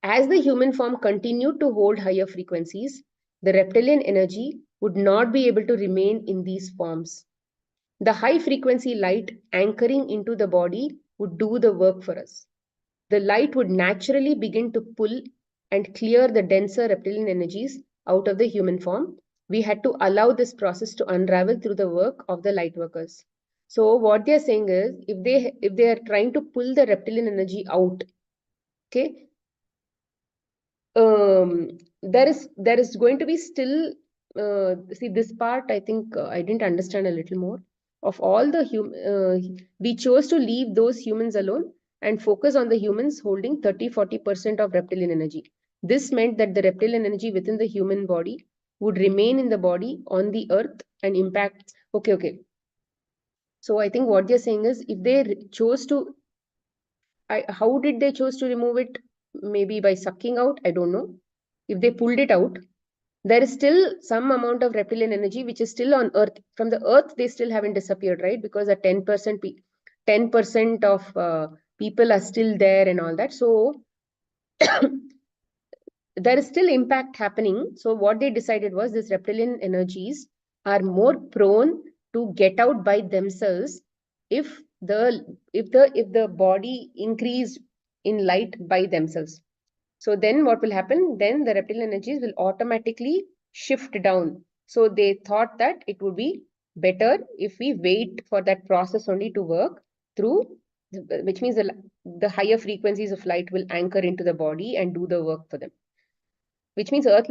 As the human form continued to hold higher frequencies, the reptilian energy would not be able to remain in these forms. The high frequency light anchoring into the body would do the work for us. The light would naturally begin to pull and clear the denser reptilian energies out of the human form. We had to allow this process to unravel through the work of the light workers. So what they're saying is, if they are trying to pull the reptilian energy out, okay, there is going to be still see this part. I think I didn't understand a little more. Of all the we chose to leave those humans alone and focus on the humans holding 30-40% of reptilian energy. This meant that the reptilian energy within the human body would remain in the body on the earth and impact. Okay. So I think what they're saying is, if they chose to, how did they choose to remove it? Maybe by sucking out, I don't know. If they pulled it out, there is still some amount of reptilian energy which is still on earth. From the earth, they still haven't disappeared, right? Because a 10% of people are still there and all that. So there is still impact happening. So what they decided was, these reptilian energies are more prone to get out by themselves if the body increased in light by themselves. So then what will happen? Then the reptilian energies will automatically shift down. So they thought that it would be better if we wait for that process only to work through, which means the higher frequencies of light will anchor into the body and do the work for them. Which means earth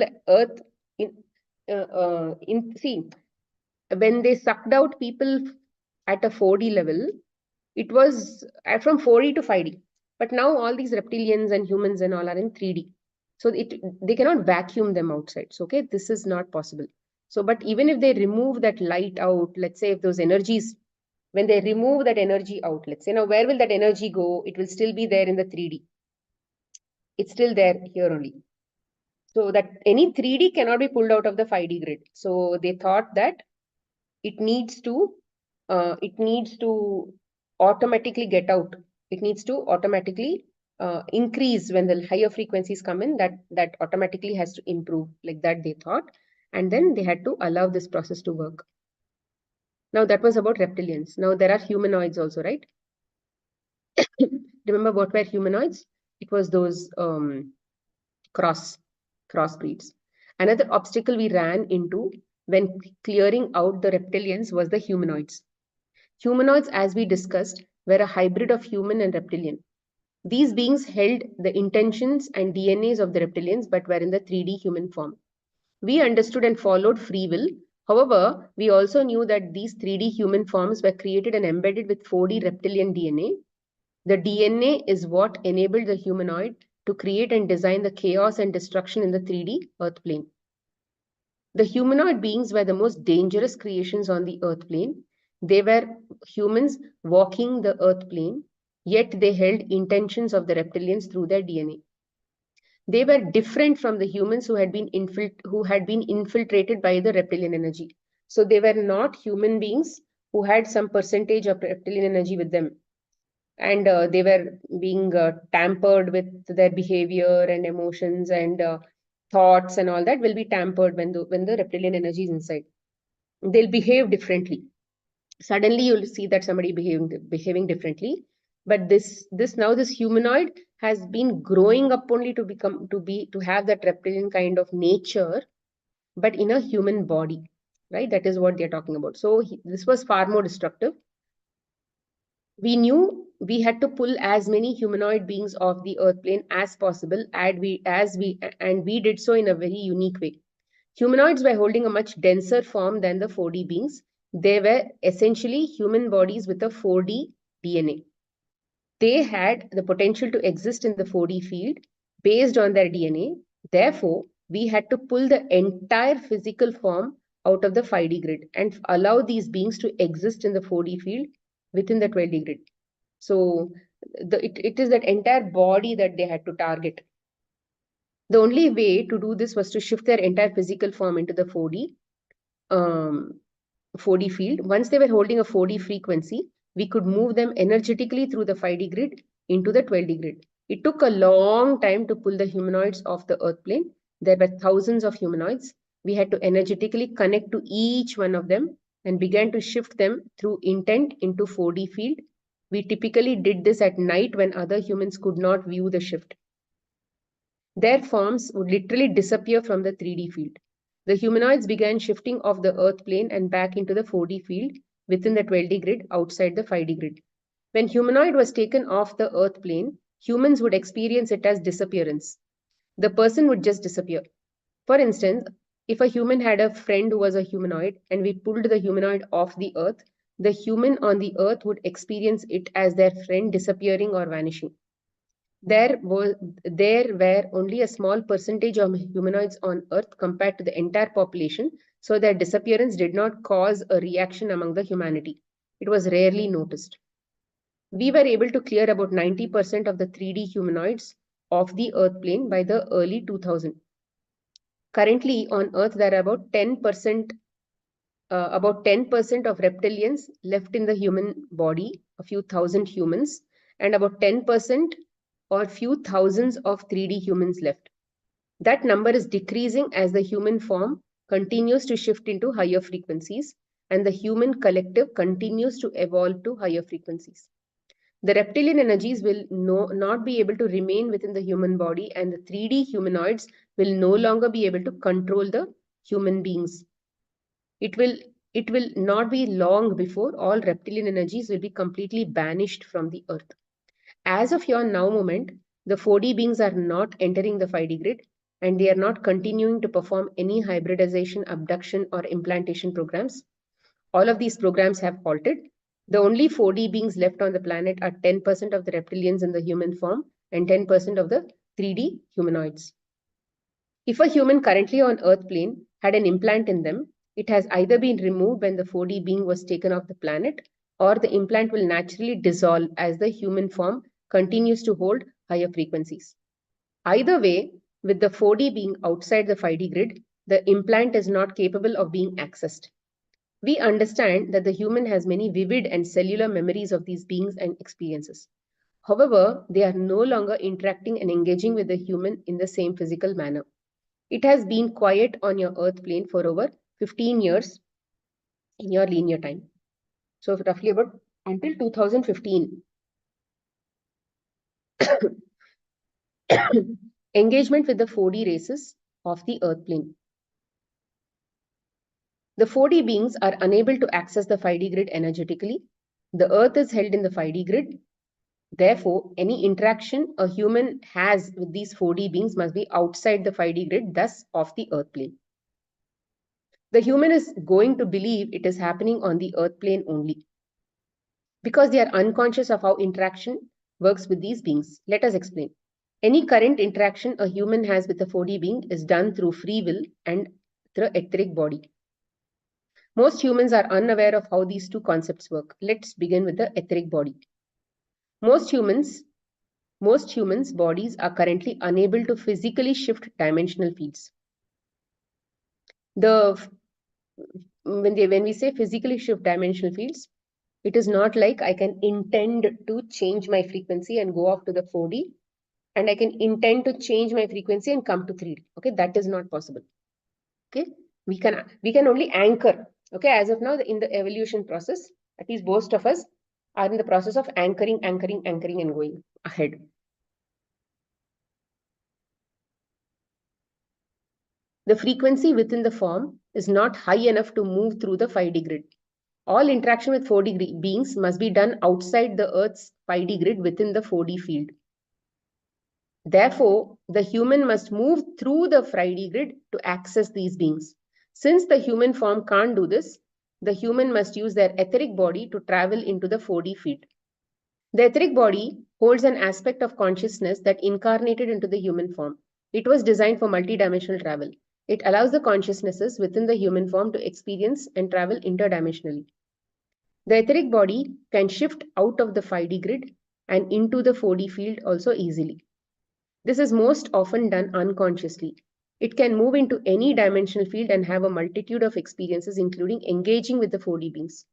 see, when they sucked out people at a 4D level, it was from 4D to 5D. But now all these reptilians and humans and all are in 3D. So they cannot vacuum them outside. So, okay, this is not possible. So, but even if they remove that light out, let's say if those energies, when they remove that energy out, let's say, now where will that energy go? It will still be there in the 3D. It's still there here only. So that any 3D cannot be pulled out of the 5D grid. So they thought that it needs to automatically get out. It needs to automatically increase when the higher frequencies come in. That automatically has to improve, like that they thought, and then they had to allow this process to work. Now that was about reptilians. Now there are humanoids also, right? Remember what were humanoids? It was those crossbreeds. Another obstacle we ran into when clearing out the reptilians was the humanoids. Humanoids, as we discussed, were a hybrid of human and reptilian. These beings held the intentions and DNAs of the reptilians but were in the 3D human form. We understood and followed free will. However, we also knew that these 3D human forms were created and embedded with 4D reptilian DNA. The DNA is what enabled the humanoid to create and design the chaos and destruction in the 3D earth plane. The humanoid beings were the most dangerous creations on the earth plane. They were humans walking the earth plane, yet they held intentions of the reptilians through their DNA. They were different from the humans who had been infiltrated by the reptilian energy. So they were not human beings who had some percentage of reptilian energy with them. And they were being tampered with their behavior and emotions and thoughts and all that will be tampered when the reptilian energy is inside. They'll behave differently. Suddenly you'll see that somebody behaving differently. But this humanoid has been growing up only to have that reptilian kind of nature, but in a human body, right? That is what they're talking about. So this was far more destructive. We knew we had to pull as many humanoid beings off the earth plane as possible, and we did so in a very unique way. Humanoids were holding a much denser form than the 4D beings. They were essentially human bodies with a 4D DNA. They had the potential to exist in the 4D field based on their DNA. Therefore, we had to pull the entire physical form out of the 5D grid and allow these beings to exist in the 4D field within the 12D grid. So it is that entire body that they had to target. The only way to do this was to shift their entire physical form into the 4D field. Once they were holding a 4D frequency, we could move them energetically through the 5D grid into the 12D grid. It took a long time to pull the humanoids off the earth plane. There were thousands of humanoids. We had to energetically connect to each one of them and began to shift them through intent into 4D field. We typically did this at night when other humans could not view the shift. Their forms would literally disappear from the 3D field. The humanoids began shifting off the earth plane and back into the 4D field within the 12D grid outside the 5D grid. When humanoid was taken off the earth plane, humans would experience it as disappearance. The person would just disappear. For instance, if a human had a friend who was a humanoid and we pulled the humanoid off the earth, the human on the earth would experience it as their friend disappearing or vanishing. There were only a small percentage of humanoids on Earth compared to the entire population, so their disappearance did not cause a reaction among the humanity. It was rarely noticed. We were able to clear about 90% of the 3D humanoids off the Earth plane by the early 2000s. Currently on Earth, there are about 10% of reptilians left in the human body, a few thousand humans, and about 10% or few thousands of 3D humans left. That number is decreasing as the human form continues to shift into higher frequencies and the human collective continues to evolve to higher frequencies. The reptilian energies will not be able to remain within the human body, and the 3D humanoids will no longer be able to control the human beings. It will not be long before all reptilian energies will be completely banished from the earth. As of your now moment, the 4D beings are not entering the 5D grid and they are not continuing to perform any hybridization, abduction, or implantation programs. All of these programs have halted. The only 4D beings left on the planet are 10% of the reptilians in the human form and 10% of the 3D humanoids. If a human currently on Earth plane had an implant in them, it has either been removed when the 4D being was taken off the planet, or the implant will naturally dissolve as the human form continues to hold higher frequencies. Either way, with the 4D being outside the 5D grid, the implant is not capable of being accessed. We understand that the human has many vivid and cellular memories of these beings and experiences. However, they are no longer interacting and engaging with the human in the same physical manner. It has been quiet on your Earth plane for over 15 years in your linear time. So roughly about until 2015. Engagement with the 4D races of the Earth plane. The 4D beings are unable to access the 5D grid energetically. The Earth is held in the 5D grid. Therefore, any interaction a human has with these 4D beings must be outside the 5D grid, thus off the Earth plane. The human is going to believe it is happening on the Earth plane only, because they are unconscious of how interaction works with these beings. Let us explain. Any current interaction a human has with a 4D being is done through free will and through etheric body. Most humans are unaware of how these two concepts work. Let's begin with the etheric body. Most humans' bodies are currently unable to physically shift dimensional fields. When we say physically shift dimensional fields, it is not like I can intend to change my frequency and go off to the 4D, and I can intend to change my frequency and come to 3D. Okay, that is not possible. Okay, we can only anchor. Okay, as of now, in the evolution process, at least most of us are in the process of anchoring, and going ahead. The frequency within the form is not high enough to move through the 5D grid. All interaction with 4D beings must be done outside the Earth's 5D grid within the 4D field. Therefore, the human must move through the 5D grid to access these beings. Since the human form can't do this, the human must use their etheric body to travel into the 4D field. The etheric body holds an aspect of consciousness that incarnated into the human form. It was designed for multidimensional travel. It allows the consciousnesses within the human form to experience and travel interdimensionally. The etheric body can shift out of the 5D grid and into the 4D field also easily. This is most often done unconsciously. It can move into any dimensional field and have a multitude of experiences, including engaging with the 4D beings.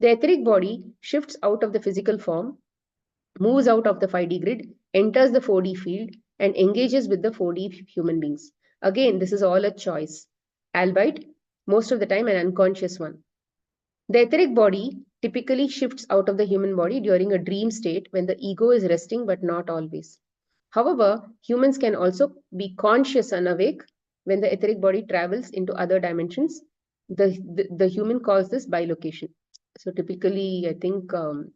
The etheric body shifts out of the physical form, moves out of the 5D grid, enters the 4D field, and engages with the 4D human beings. Again, this is all a choice, albeit most of the time an unconscious one. The etheric body typically shifts out of the human body during a dream state when the ego is resting, but not always. However, humans can also be conscious and awake when the etheric body travels into other dimensions. The human calls this bilocation. So typically, I think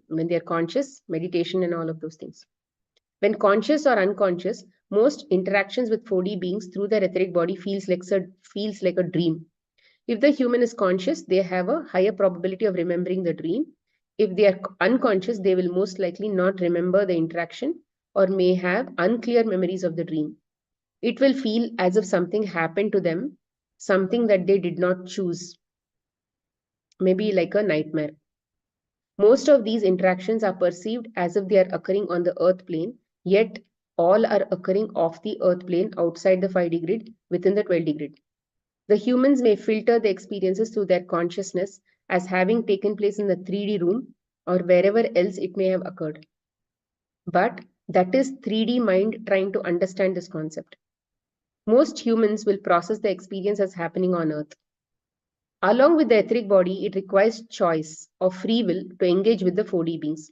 when they are conscious, meditation and all of those things. When conscious or unconscious, most interactions with 4D beings through their etheric body feels like a dream. If the human is conscious, they have a higher probability of remembering the dream. If they are unconscious, they will most likely not remember the interaction or may have unclear memories of the dream. It will feel as if something happened to them, something that they did not choose, maybe like a nightmare. Most of these interactions are perceived as if they are occurring on the Earth plane, yet all are occurring off the Earth plane outside the 5D grid within the 12D grid. The humans may filter the experiences through their consciousness as having taken place in the 3D room or wherever else it may have occurred. But that is 3D mind trying to understand this concept. Most humans will process the experience as happening on Earth. Along with the etheric body, it requires choice or free will to engage with the 4D beings.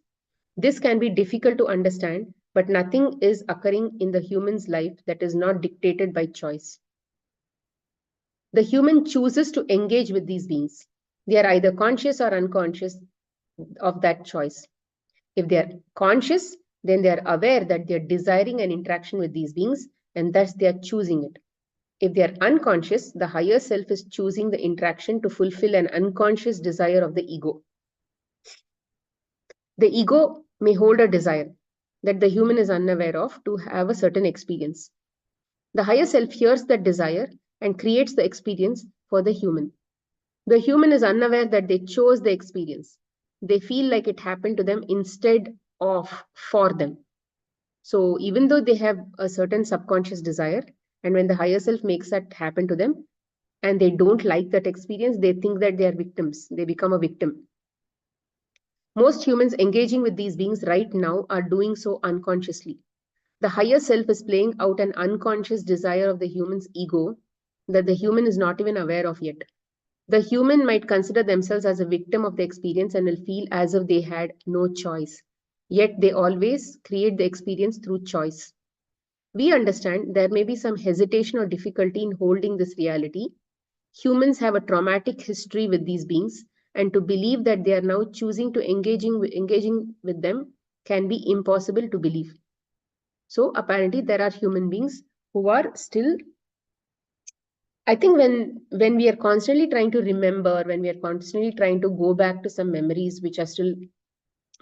This can be difficult to understand, but nothing is occurring in the human's life that is not dictated by choice. The human chooses to engage with these beings. They are either conscious or unconscious of that choice. If they are conscious, then they are aware that they are desiring an interaction with these beings, and thus they are choosing it. If they are unconscious, the higher self is choosing the interaction to fulfill an unconscious desire of the ego. The ego may hold a desire that the human is unaware of to have a certain experience. The higher self hears that desire and creates the experience for the human. The human is unaware that they chose the experience. They feel like it happened to them instead of for them. So even though they have a certain subconscious desire, and when the higher self makes that happen to them, and they don't like that experience, they think that they are victims. They become a victim. Most humans engaging with these beings right now are doing so unconsciously. The higher self is playing out an unconscious desire of the human's ego that the human is not even aware of yet. The human might consider themselves as a victim of the experience and will feel as if they had no choice. Yet they always create the experience through choice. We understand there may be some hesitation or difficulty in holding this reality. Humans have a traumatic history with these beings, and to believe that they are now choosing to engaging with them can be impossible to believe. So apparently there are human beings who are still, I think when we are constantly trying to remember, when we are constantly trying to go back to some memories which are still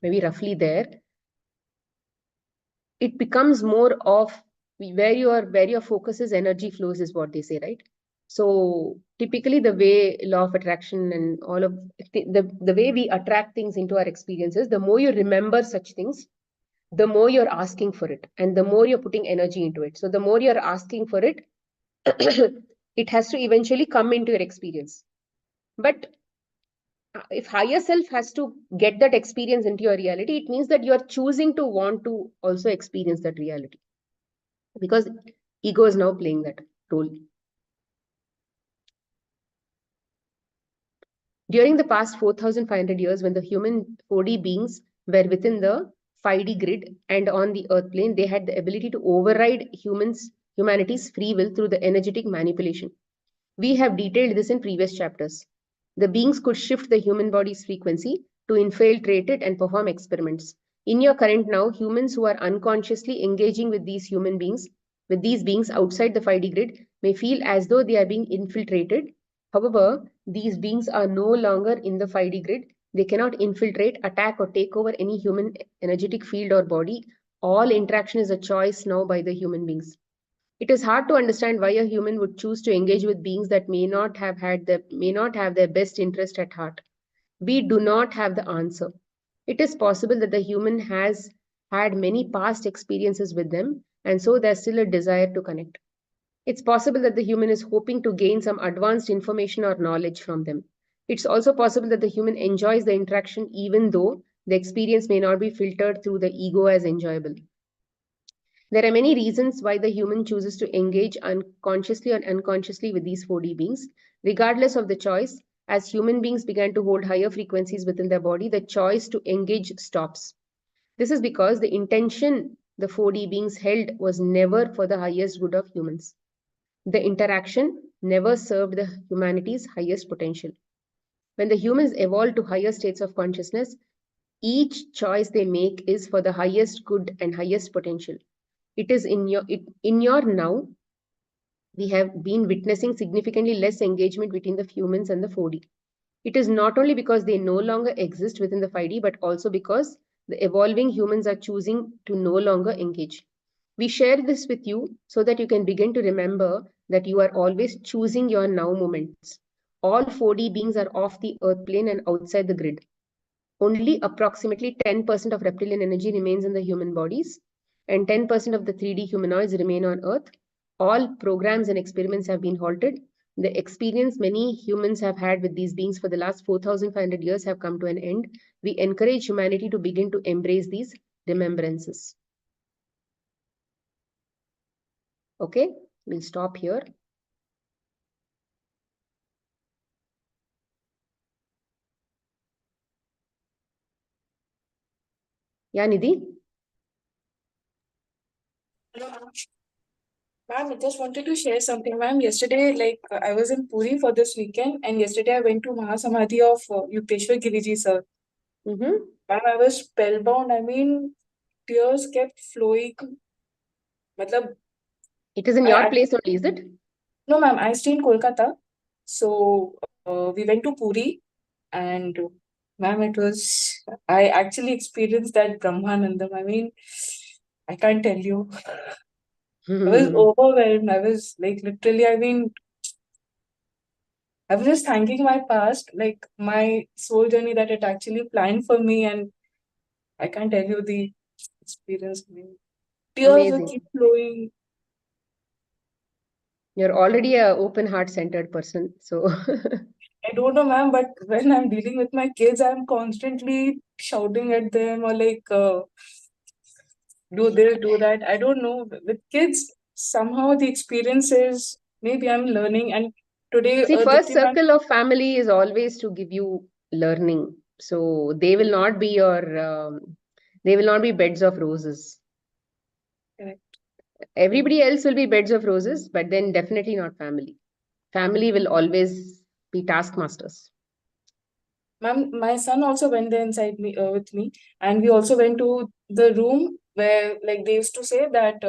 maybe roughly there, it becomes more of where your focus is, energy flows, is what they say, right? So typically the way law of attraction and all of the way we attract things into our experiences, the more you remember such things, the more you're asking for it and the more you're putting energy into it. So the more you're asking for it, it has to eventually come into your experience. But if higher self has to get that experience into your reality, it means that you are choosing to want to also experience that reality, because ego is now playing that role. During the past 4,500 years, when the human 4D beings were within the 5D grid and on the earth plane, they had the ability to override humanity's free will through the energetic manipulation. We have detailed this in previous chapters. The beings could shift the human body's frequency to infiltrate it and perform experiments. In your current now, humans who are unconsciously engaging with these beings outside the 5D grid may feel as though they are being infiltrated. However, these beings are no longer in the 5D grid. They cannot infiltrate, attack, or take over any human energetic field or body. All interaction is a choice now by the human beings. It is hard to understand why a human would choose to engage with beings that may not have their best interest at heart. We do not have the answer. It is possible that the human has had many past experiences with them, and so there's still a desire to connect. It's possible that the human is hoping to gain some advanced information or knowledge from them. It's also possible that the human enjoys the interaction even though the experience may not be filtered through the ego as enjoyable. There are many reasons why the human chooses to engage unconsciously or unconsciously with these 4D beings. Regardless of the choice, as human beings began to hold higher frequencies within their body, the choice to engage stops. This is because the intention the 4D beings held was never for the highest good of humans. The interaction never served the humanity's highest potential. When the humans evolve to higher states of consciousness, each choice they make is for the highest good and highest potential. It is in your now, we have been witnessing significantly less engagement between the humans and the 4D. It is not only because they no longer exist within the 5D, but also because the evolving humans are choosing to no longer engage. We share this with you so that you can begin to remember that you are always choosing your now moments. All 4D beings are off the earth plane and outside the grid. Only approximately 10% of reptilian energy remains in the human bodies, and 10% of the 3D humanoids remain on Earth. All programs and experiments have been halted. The experience many humans have had with these beings for the last 4,500 years have come to an end. We encourage humanity to begin to embrace these remembrances. Okay, we'll stop here. Yeah, Nidhi? Hello, ma'am, I just wanted to share something, ma'am. Yesterday, I was in Puri for this weekend, and yesterday I went to Mahasamadhi of Yukteswar Giriji, sir. Mm-hmm. Ma'am, I was spellbound. I mean, tears kept flowing. Matlab, It is in your place only, is it? no, ma'am, I stay in Kolkata. So we went to Puri, and ma'am, I actually experienced that Brahmanandam. I mean, I can't tell you. I was overwhelmed. I was like, literally, I mean, I was just thanking my past, like my soul journey that it actually planned for me, and I can't tell you the experience. I mean, tears will Amazing. keep flowing. You're already a open heart centered person. So I don't know, ma'am, but when I'm dealing with my kids, I'm constantly shouting at them or do this, do that. I don't know. With kids, somehow the experience is maybe I'm learning. And today, see, first Dipti ma'am, circle of family is always to give you learning. So they will not be they will not be beds of roses. correct. Everybody else will be beds of roses, but then definitely not family. Family will always be taskmasters. Ma'am, my son also went there inside me with me, and we also went to the room where, like, they used to say that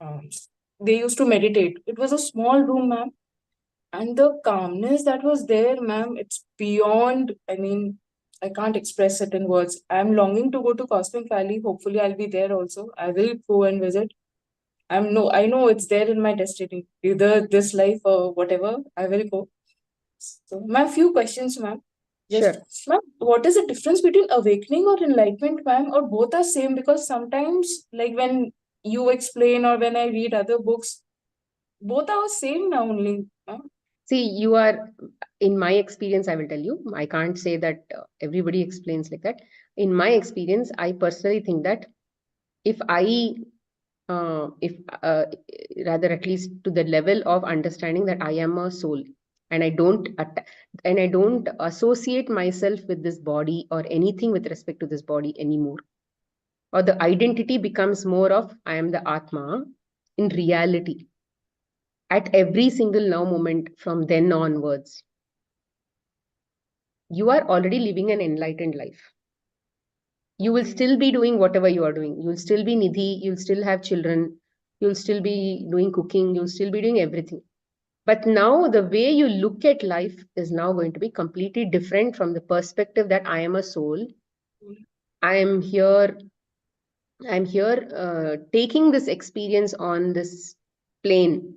um, they used to meditate. It was a small room, ma'am, and the calmness that was there, ma'am, it's beyond. I mean, I can't express it in words. I'm longing to go to Cosmic Valley. Hopefully, I'll be there also. I will go and visit. I know it's there in my destiny, either this life or whatever. I will go. So, ma'am, few questions, ma'am. Just, Sure. ma'am, what is the difference between awakening or enlightenment, ma'am, or both are same? Because sometimes, like when you explain or when I read other books, both are same now only, ma'am. See, you are, in my experience, I will tell you, I can't say that everybody explains like that. In my experience, I personally think that if I, if rather at least to the level of understanding that I am a soul and and I don't associate myself with this body or anything with respect to this body anymore, or the identity becomes more of I am the Atma in reality at every single now moment from then onwards, you are already living an enlightened life. You will Okay. still be doing whatever you are doing. You'll still be Nidhi, you'll still have children, you'll still be doing cooking, you'll still be doing everything. But now the way you look at life is now going to be completely different from the perspective that I am a soul. I am here, I'm here taking this experience on this plane,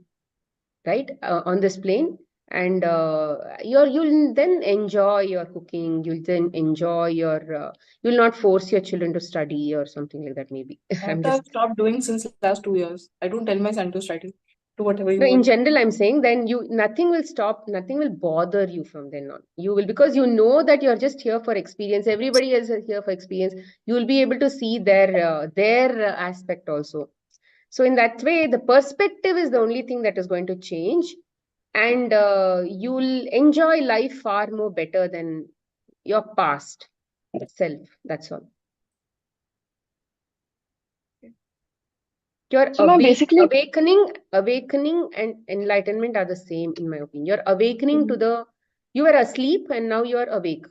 right? On this plane. And you'll then enjoy your cooking, you'll then enjoy you'll not force your children to study or something like that, maybe. That I'm I've just stopped doing since last 2 years. I don't tell my son to study. Do whatever you No, in want. general, I'm saying then nothing will stop, nothing will bother you from then on. You will, because you know that you're just here for experience. Everybody is here for experience. You will be able to see their aspect also. So in that way, the perspective is the only thing that is going to change, and you'll enjoy life far more better than your past self. That's all. Your So, ma'am, basically, awakening and enlightenment are the same, in my opinion. You're awakening to you were asleep and now you're awake.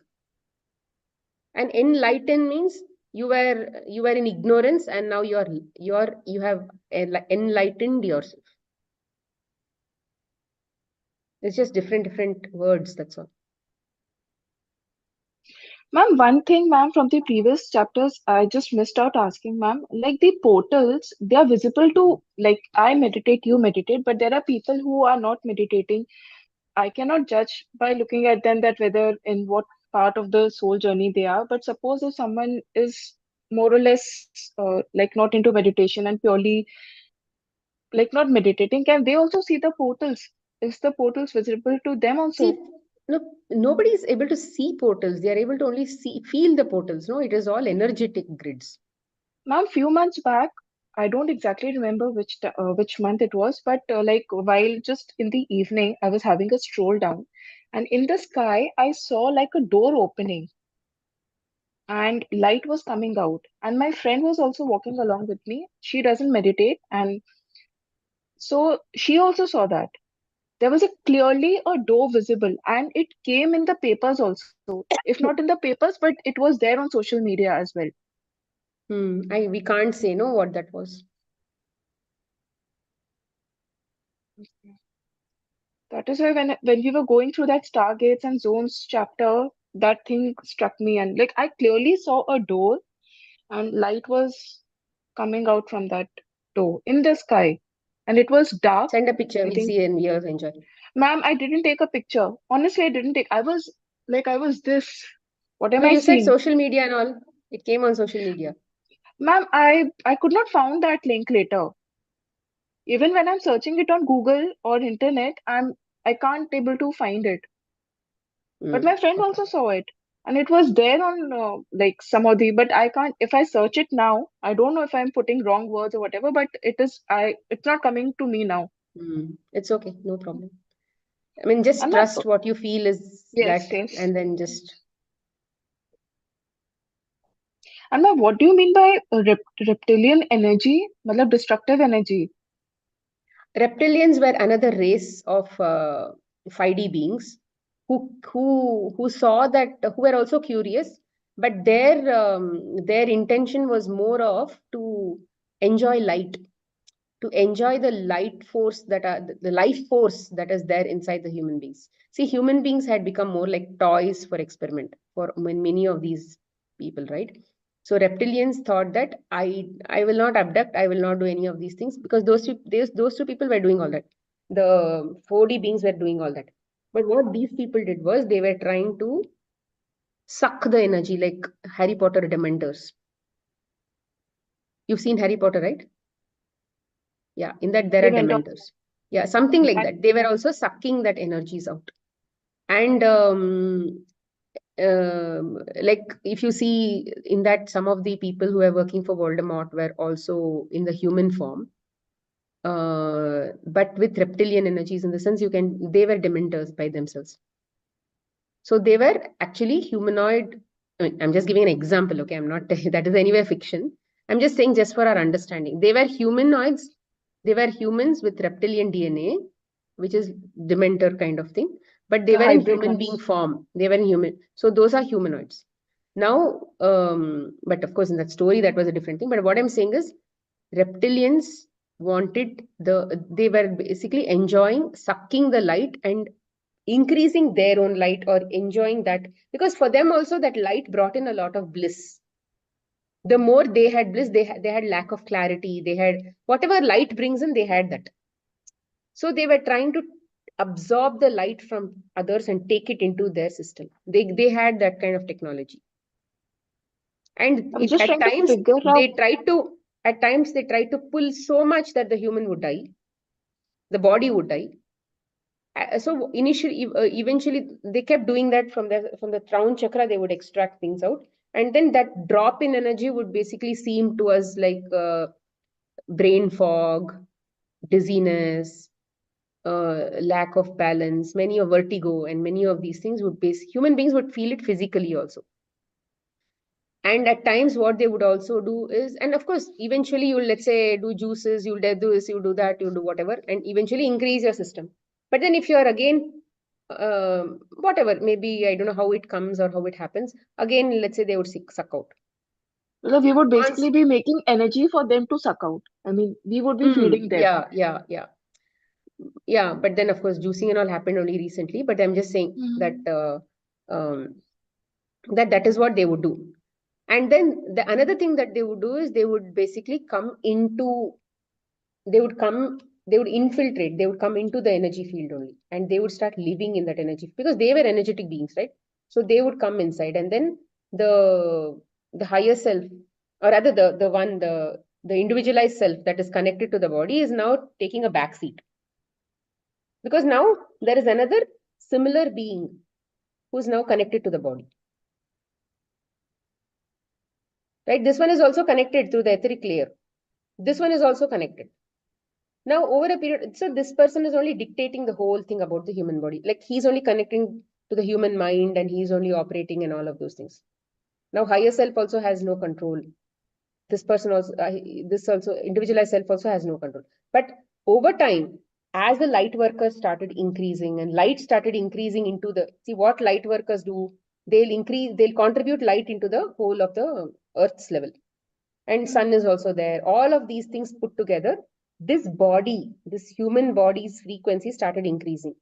And enlighten means you were in ignorance and now you have enlightened yourself. It's just different words, that's all. ma'am, one thing, ma'am, from the previous chapters, I just missed out asking, ma'am, like the portals, they are visible to, like, I meditate, you meditate, but there are people who are not meditating. I cannot judge by looking at them that whether in what part of the soul journey they are. But suppose if someone is more or less like not into meditation and purely like not meditating, can they also see the portals? Is the portals visible to them See, also? no, nobody is able to see portals. They are able to only feel the portals. No, it is all energetic grids. Ma'am, few months back, I don't exactly remember which month it was, but like while just in the evening, I was having a stroll down, and in the sky, I saw like a door opening and light was coming out. And my friend was also walking along with me. She doesn't meditate, and so she also saw that. There was clearly a door visible, and it came in the papers also. If not in the papers, but it was there on social media as well. We can't say no what that was. That is why when we were going through that Stargates and Zones chapter, that thing struck me, and like I clearly saw a door and light was coming out from that door in the sky, and it was dark. Send a picture, I we'll think, see and we'll enjoy. ma'am, I didn't take a picture. Honestly, I didn't take. I was like, I was this. What am No, I you said seeing, social media and all. It came on social media. ma'am? I could not found that link later. Even when I'm searching it on Google or internet, I can't able to find it. But my friend Okay. also saw it, and it was there on like some of the. But I can't. If I search it now, I don't know if I'm putting wrong words or whatever. But it is. It's not coming to me now. It's okay, no problem. I mean, just And ma'am, trust what you feel is yes, that, yes. and then just And ma'am, what do you mean by reptilian energy? मतलब destructive energy. reptilians were another race of 5D beings. who saw that, who were also curious, but their intention was more of to enjoy light, to enjoy the light force that are the life force that is there inside the human beings. See, human beings had become more like toys for experiment for many of these people, right? So reptilians thought that I will not abduct, I will not do any of these things, because those two people were doing all that. The 4D beings were doing all that. But what these people did was they were trying to suck the energy, like Harry Potter Dementors. You've seen Harry Potter, right? Yeah, in that there They are went on Dementors. Yeah, something like that. that. They were also sucking that energies out. And like if you see in that, some of the people who were working for Voldemort were also in the human form, but with reptilian energies, in the sense they were Dementors by themselves. So they were actually humanoid. I mean, I'm just giving an example, okay? I'm not, that is anywhere fiction. I'm just saying, just for our understanding. They were humanoids. They were humans with reptilian DNA, which is Dementor kind of thing. But they The were in hybrid human being ones. form. They were in human. So those are humanoids. Now, but of course, in that story, that was a different thing. But what I'm saying is, reptilians they were basically enjoying sucking the light and increasing their own light, or enjoying that, because for them also that light brought in a lot of bliss. The more they had bliss, they had lack of clarity, they had whatever light brings in, they had that. So they were trying to absorb the light from others and take it into their system. They had that kind of technology. And I'm just at trying to times figure out. they tried to pull so much that the human would die, the body would die. So initially, eventually, they kept doing that from the crown chakra. They would extract things out, and then that drop in energy would basically seem to us like brain fog, dizziness, lack of balance, many of vertigo, and many of these things would human beings would feel it physically also. And at times, what they would also do is, and of course, eventually, you'll, let's say, do juices, you'll do this, you do that, you do whatever, and eventually increase your system. But then if you are again, whatever, maybe I don't know how it comes or how it happens, again, let's say they would suck out. So we would Once, basically be making energy for them to suck out. I mean, we would be feeding them. yeah. But then, of course, juicing and all happened only recently. But I'm just saying that Mhm. that is what they would do. And then another thing that they would do is they would basically they would infiltrate, they would come into the energy field only, and they would start living in that energy, because they were energetic beings, right? So they would come inside, and then the higher self, or rather the individualized self that is connected to the body, is now taking a back seat, because now there is another similar being who's now connected to the body, right? This one is also connected through the etheric layer. This one is also connected. Now, over a period, so this person is only dictating the whole thing about the human body. Like, he's only connecting to the human mind, and he's only operating and all of those things. Now, higher self also has no control. This person also, this also, individualized self also has no control. But over time, as the light workers started increasing and light started increasing into see what light workers do, they'll contribute light into the whole of the Earth's level. And sun is also there. All of these things put together, this human body's frequency started increasing,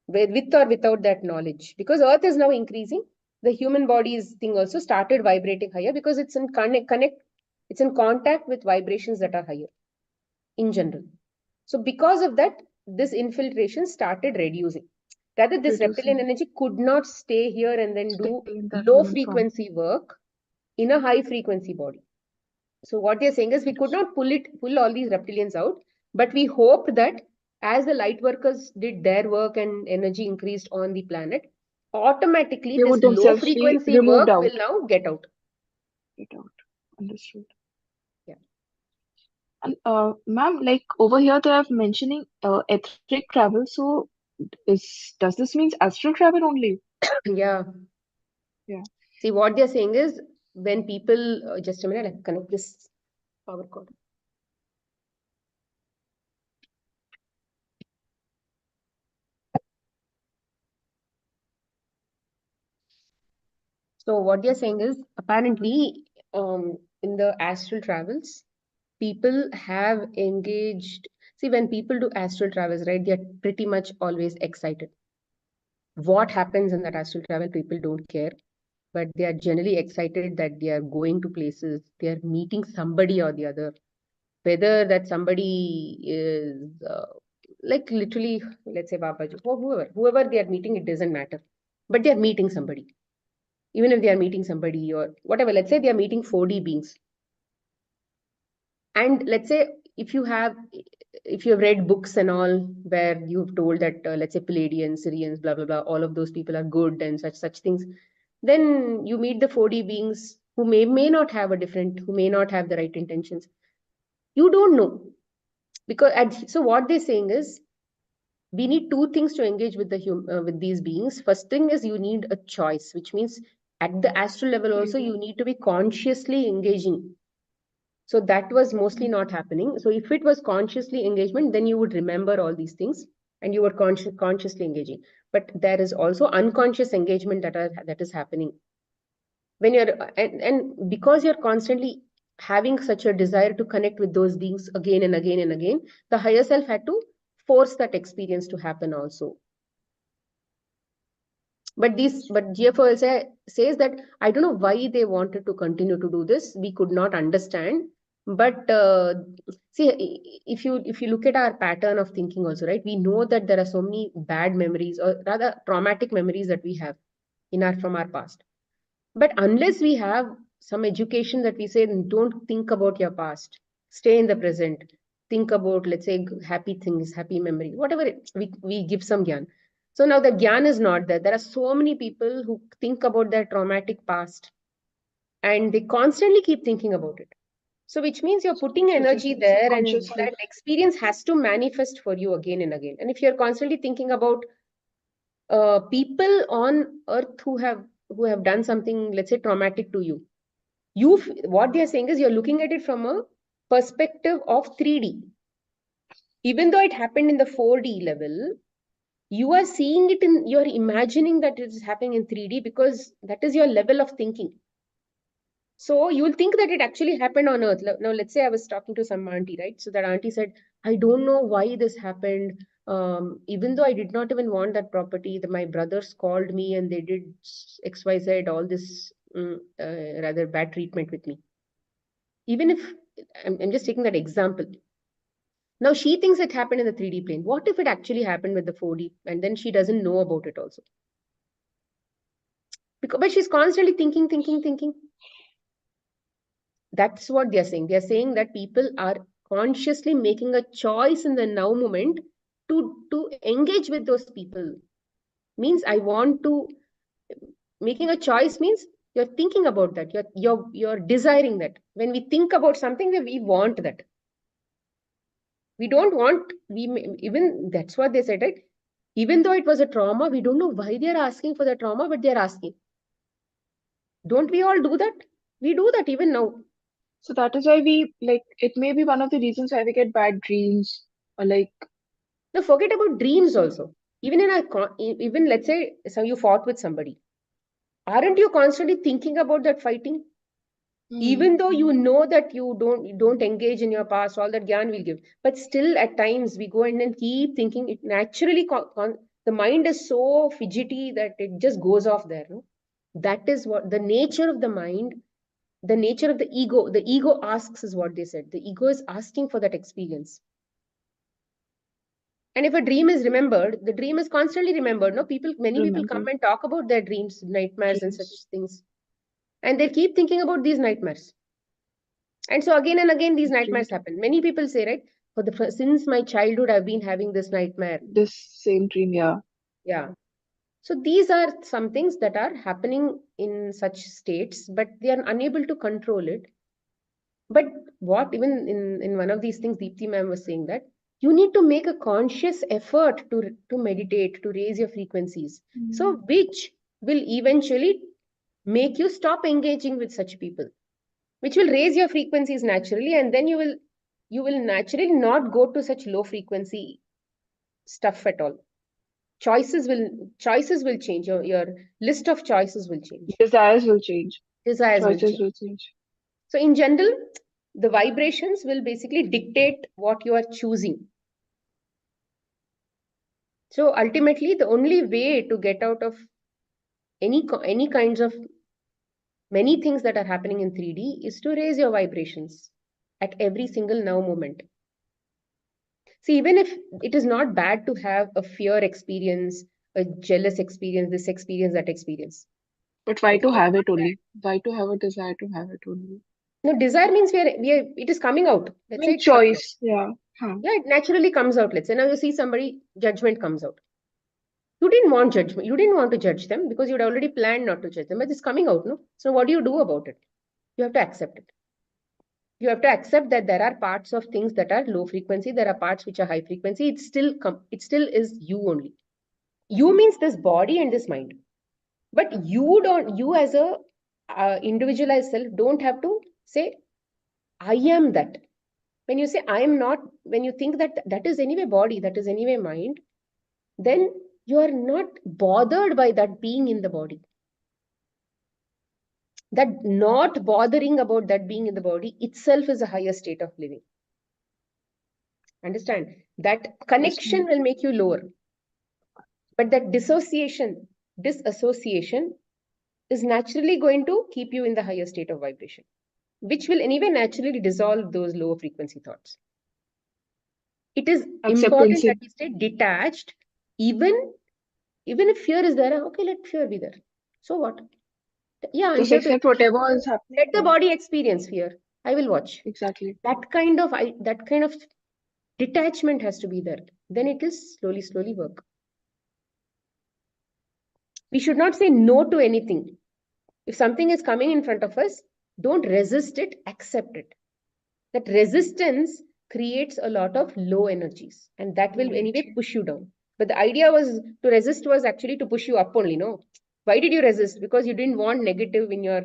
with or without that knowledge. Because Earth is now increasing, the human body's thing also started vibrating higher, because it's in it's in contact with vibrations that are higher in general. So because of that, this infiltration started reducing. Rather, this reptilian Reducing. energy could not stay here and then Stay do in that low human form. frequency work in a high frequency body. So what they're saying is, we could not pull all these reptilians out, but we hope that as the light workers did their work and energy increased on the planet, automatically They this would low themselves be frequency removed work out. will now get out. Get out. Understood. Yeah. And ma'am, like over here they are mentioning etheric travel. So does this mean astral travel only? Yeah. Yeah. See, what they're saying is, when people, just a minute, I connect this power cord. So what they're saying is apparently in the astral travels, people have engaged. See, when people do astral travels, right, they're pretty much always excited. What happens in that astral travel, people don't care, but they are generally excited that they are going to places, they are meeting somebody or the other. Whether that somebody is like literally, let's say Babaji, or whoever they are meeting, it doesn't matter. But they are meeting somebody. Even if they are meeting somebody or whatever, let's say they are meeting 4D beings. And let's say if you have read books and all where you've told that let's say Pleiadians, Syrians, blah blah blah, all of those people are good and such things, then you meet the 4D beings who may not have who may not have the right intentions. You don't know. Because so what they're saying is we need two things to engage with with these beings. First thing is you need a choice, which means at the astral level also you need to be consciously engaging. So that was mostly not happening. So if it was consciously engagement, then you would remember all these things and you were consciously engaging. But there is also unconscious engagement that is happening when you're and because you're constantly having such a desire to connect with those beings again and again and again, the higher self had to force that experience to happen also. But GFOL says that I don't know why they wanted to continue to do this. We could not understand. But see, if you look at our pattern of thinking also, right, we know that there are so many bad memories or rather traumatic memories that we have from our past. But unless we have some education that we say, don't think about your past, stay in the present, think about, let's say, happy things, happy memory, whatever we give some gyan. So now the gyan is not there. There are so many people who think about their traumatic past and they constantly keep thinking about it. So which means you're putting energy there and that experience has to manifest for you again and again. And if you're constantly thinking about people on earth who have done something, let's say, traumatic to you, what they're saying is you're looking at it from a perspective of 3D. Even though it happened in the 4D level, you are seeing it you're imagining that it is happening in 3D because that is your level of thinking. So you'll think that it actually happened on earth. Now, let's say I was talking to some auntie, right? So that auntie said, I don't know why this happened. Even though I did not even want that property, my brothers called me and they did XYZ, all this rather bad treatment with me. Even if I'm just taking that example. Now she thinks it happened in the 3D plane. What if it actually happened with the 4D and then she doesn't know about it also? But she's constantly thinking. That's what they're saying. They're saying that people are consciously making a choice in the now moment to engage with those people. Means I want to making a choice means you're thinking about that. You're desiring that. When we think about something, we want that. We don't want, even that's what they said, right? Even though it was a trauma, we don't know why they're asking for the trauma, but they're asking. Don't we all do that? We do that even now. So that is why we like it may be one of the reasons why we get bad dreams or like. No, forget about dreams also. Even even let's say so you fought with somebody. Aren't you constantly thinking about that fighting? Even though you know that you don't engage in your past, all that gyan will give, but still at times we go in and keep thinking. It naturally the mind is so fidgety that it just goes off there. No? That is what the nature of the mind, the nature of the ego. The ego asks is what they said. The ego is asking for that experience. And if a dream is remembered, the dream is constantly remembered. No, many people come and talk about their dreams, nightmares, and such things, and they keep thinking about these nightmares. And so again and again, these nightmares happen. Many people say, right, since my childhood, I've been having this nightmare. This same dream, yeah. Yeah. So these are some things that are happening in such states, but they are unable to control it. But what even in one of these things, Deepti ma'am was saying that you need to make a conscious effort to meditate, to raise your frequencies. So which will eventually make you stop engaging with such people, which will raise your frequencies naturally, and then you will naturally not go to such low frequency stuff at all. choices will change. Your list of choices will change. Desires will change. Desires will Choices change. will change. So in general, the vibrations will basically dictate what you are choosing. So ultimately, the only way to get out of any kinds of many things that are happening in 3D is to raise your vibrations at every single now moment. See, even if it is not bad to have a fear experience, a jealous experience, this experience, that experience. But why Okay, to it's have not it bad. only? Why to have a desire to have it only? No, desire means it is coming out. I Let's say mean, it's coming out. choice. Yeah. Huh. Yeah, it naturally comes out. Let's say now you see somebody, judgment comes out. You didn't want judgment. You didn't want to judge them because you'd already planned not to judge them, but it's coming out, no? So what do you do about it? You have to accept it. You have to accept that there are parts of things that are low frequency, there are parts which are high frequency. It still is you only. You means this body and this mind. But you as a individualized self don't have to say, I am that. When you say I am not, when you think that that is anyway body, that is anyway mind, then you are not bothered by that being in the body. That not bothering about that being in the body itself is a higher state of living. Understand? That connection Yes, will make you lower. But that disassociation is naturally going to keep you in the higher state of vibration, which will anyway naturally dissolve those lower frequency thoughts. It is important acceptance. that we stay detached, even if fear is there. Okay, let fear be there. So what? Yeah, I'm Just here to accept whatever is happening. let the Yeah, body experience fear. I will watch. exactly. That kind of detachment has to be there. Then it will slowly work. We should not say no to anything. If something is coming in front of us, don't resist it, accept it. That resistance creates a lot of low energies, and that will anyway push you down. But the idea was to resist was actually to push you up only, no? Why did you resist? Because you didn't want negative in your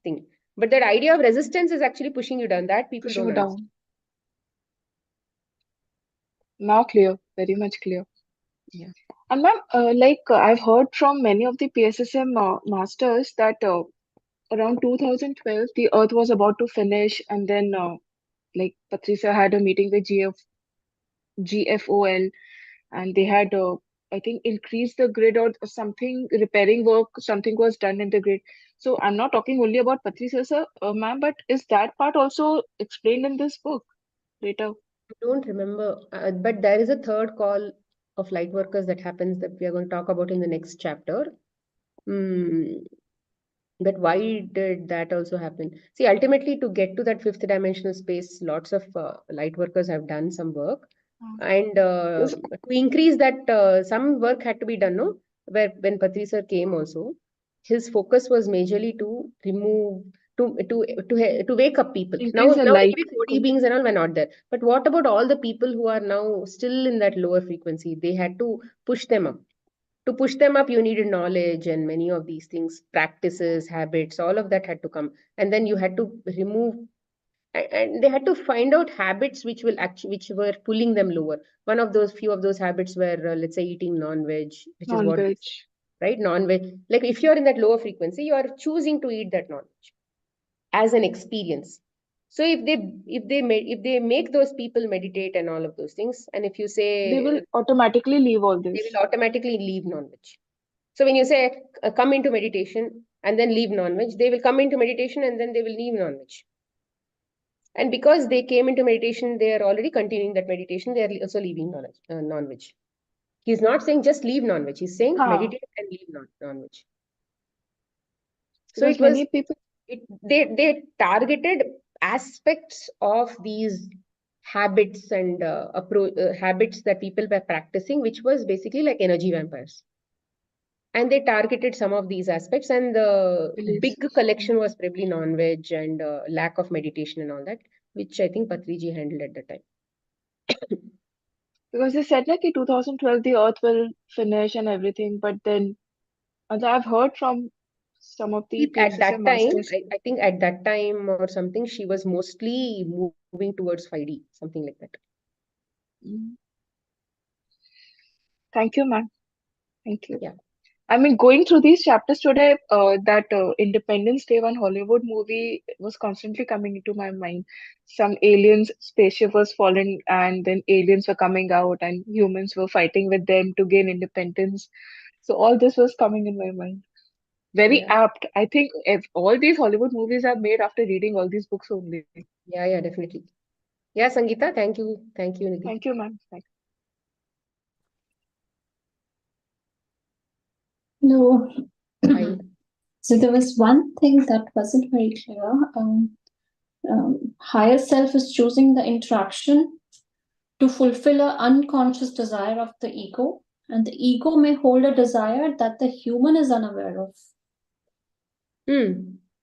thing. But that idea of resistance is actually pushing you down. That people Pushing don't you understand. down. Now clear, very much clear. Yeah. And ma'am, I've heard from many of the PSSM masters that around 2012, the Earth was about to finish, and then Patricia had a meeting with GFOL, and they had, I think, increased the grid or something, repairing work, something was done in the grid. So I'm not talking only about Patricia, sir, ma'am, but is that part also explained in this book later? I don't remember, but there is a third call of light workers that happens that we are going to talk about in the next chapter. Hmm. But why did that also happen? See, ultimately, to get to that fifth dimensional space, lots of light workers have done some work, and Yes. to increase that, some work had to be done. No, where when Patri sir came, also, his focus was majorly to remove to wake up people. Increase the Now light. anyway, 4D beings and all were not there. But what about all the people who are now still in that lower frequency? They had to push them up. To push them up, you needed knowledge and many of these things, practices, habits, all of that had to come. And then you had to remove, and they had to find out habits which were pulling them lower. One of those few of those habits were, let's say, eating non-veg, which is what they Non-veg. say, right? Non-veg. Like if you're in that lower frequency, you are choosing to eat that non-veg as an experience. So if they make those people meditate and all of those things, and if you They will say automatically leave all they this. will automatically leave non-veg. So when you say come into meditation and then leave non-veg, they will come into meditation and then they will leave non-veg. And because they came into meditation, they are already continuing that meditation. They are also leaving non-veg. He's not saying just leave non-veg. He's saying Huh. meditate and leave non-veg. So Because it was many people, they targeted aspects of these habits and habits that people were practicing, which was basically like energy vampires. And they targeted some of these aspects, and the big beliefs. collection was probably non-veg and lack of meditation and all that, which I think Patriji handled at the time. Because they said like in 2012 the Earth will finish and everything, but then I've heard from some of the At PSSM that time, masters. I think at that time or something, she was mostly moving towards 5D, something like that. Mm. Thank you, ma'am. Thank you. Yeah. I mean, going through these chapters today, that Independence Day one Hollywood movie was constantly coming into my mind. Some aliens spaceship was fallen, and then aliens were coming out, and humans were fighting with them to gain independence. So all this was coming in my mind. Very Yeah. apt. I think if all these Hollywood movies are made after reading all these books only. Yeah, definitely. Yeah, Sangeeta, thank you. Thank you, Nidhi. Thank you, ma'am. No. Hi. So there was one thing that wasn't very clear. Higher self is choosing the interaction to fulfill an unconscious desire of the ego, and the ego may hold a desire that the human is unaware of.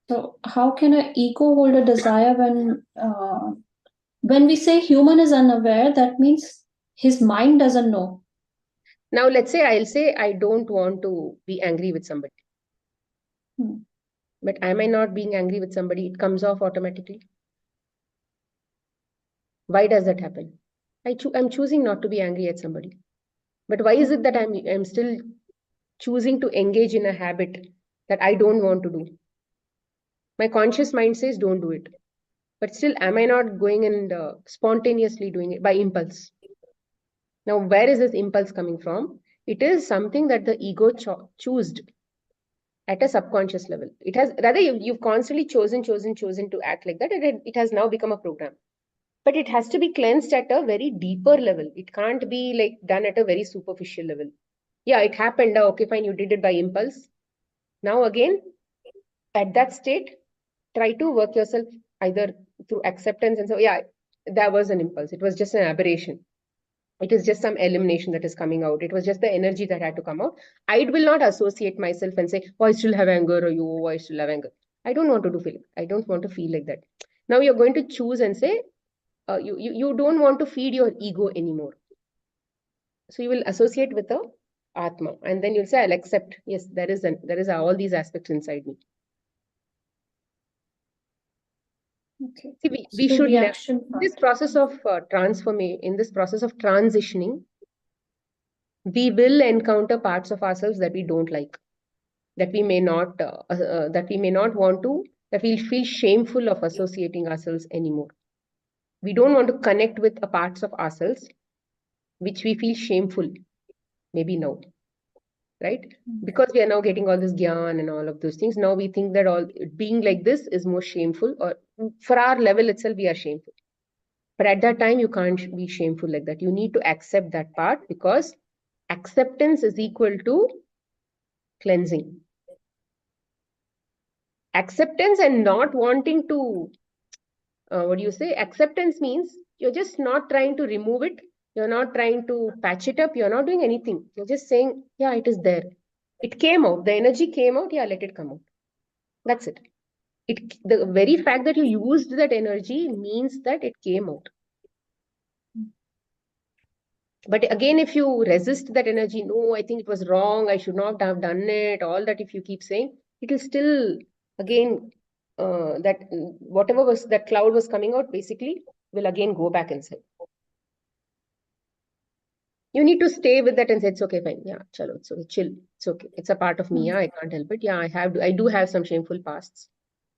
So how can an ego hold a desire when we say human is unaware, that means his mind doesn't know. Now, let's say I'll say I don't want to be angry with somebody. But am I not being angry with somebody? It comes off automatically. Why does that happen? I'm choosing not to be angry at somebody. But why is it that I'm still choosing to engage in a habit that I don't want to do? My conscious mind says don't do it. But still, am I not going and spontaneously doing it by impulse? Now, where is this impulse coming from? It is something that the ego choosed at a subconscious level. It has rather you've constantly chosen to act like that, and it has now become a program. But it has to be cleansed at a very deeper level. It can't be like done at a very superficial level. Yeah, it happened. Okay, fine, you did it by impulse. Now again, at that state, try to work yourself either through acceptance and so yeah, that was an impulse. It was just an aberration. It is just some elimination that is coming out. It was just the energy that had to come out. I will not associate myself and say, oh, I still have anger, or you, I still have anger. I don't want to feel. I don't want to feel like that. Now you're going to choose and say, you don't want to feed your ego anymore. So you will associate with the Atma, and then you'll say, I'll accept. Yes, there is all these aspects inside me. Okay. See, we should in this process of transformation, in this process of transitioning, we will encounter parts of ourselves that we don't like, that we may not want to, that we'll feel shameful of associating ourselves anymore. We don't want to connect with a parts of ourselves which we feel shameful, maybe now, right? Because we are now getting all this gyan and all of those things. Now we think that all being like this is more shameful, or for our level itself, we are shameful. But at that time, you can't be shameful like that. You need to accept that part, because acceptance is equal to cleansing. Acceptance and not wanting to, acceptance means you're just not trying to remove it. You're not trying to patch it up. You're not doing anything. You're just saying, yeah, it is there. It came out. The energy came out. Yeah, let it come out. That's it. The very fact that you used that energy means that it came out. But again, if you resist that energy, no, I think it was wrong, I should not have done it, all that, if you keep saying, it will still, again, that whatever was that cloud was coming out, basically, will again go back inside. You need to stay with that and say, it's okay, fine. Yeah, chalo, it's okay, chill. It's okay. It's a part of me. Yeah, I can't help it. Yeah, I do have some shameful pasts.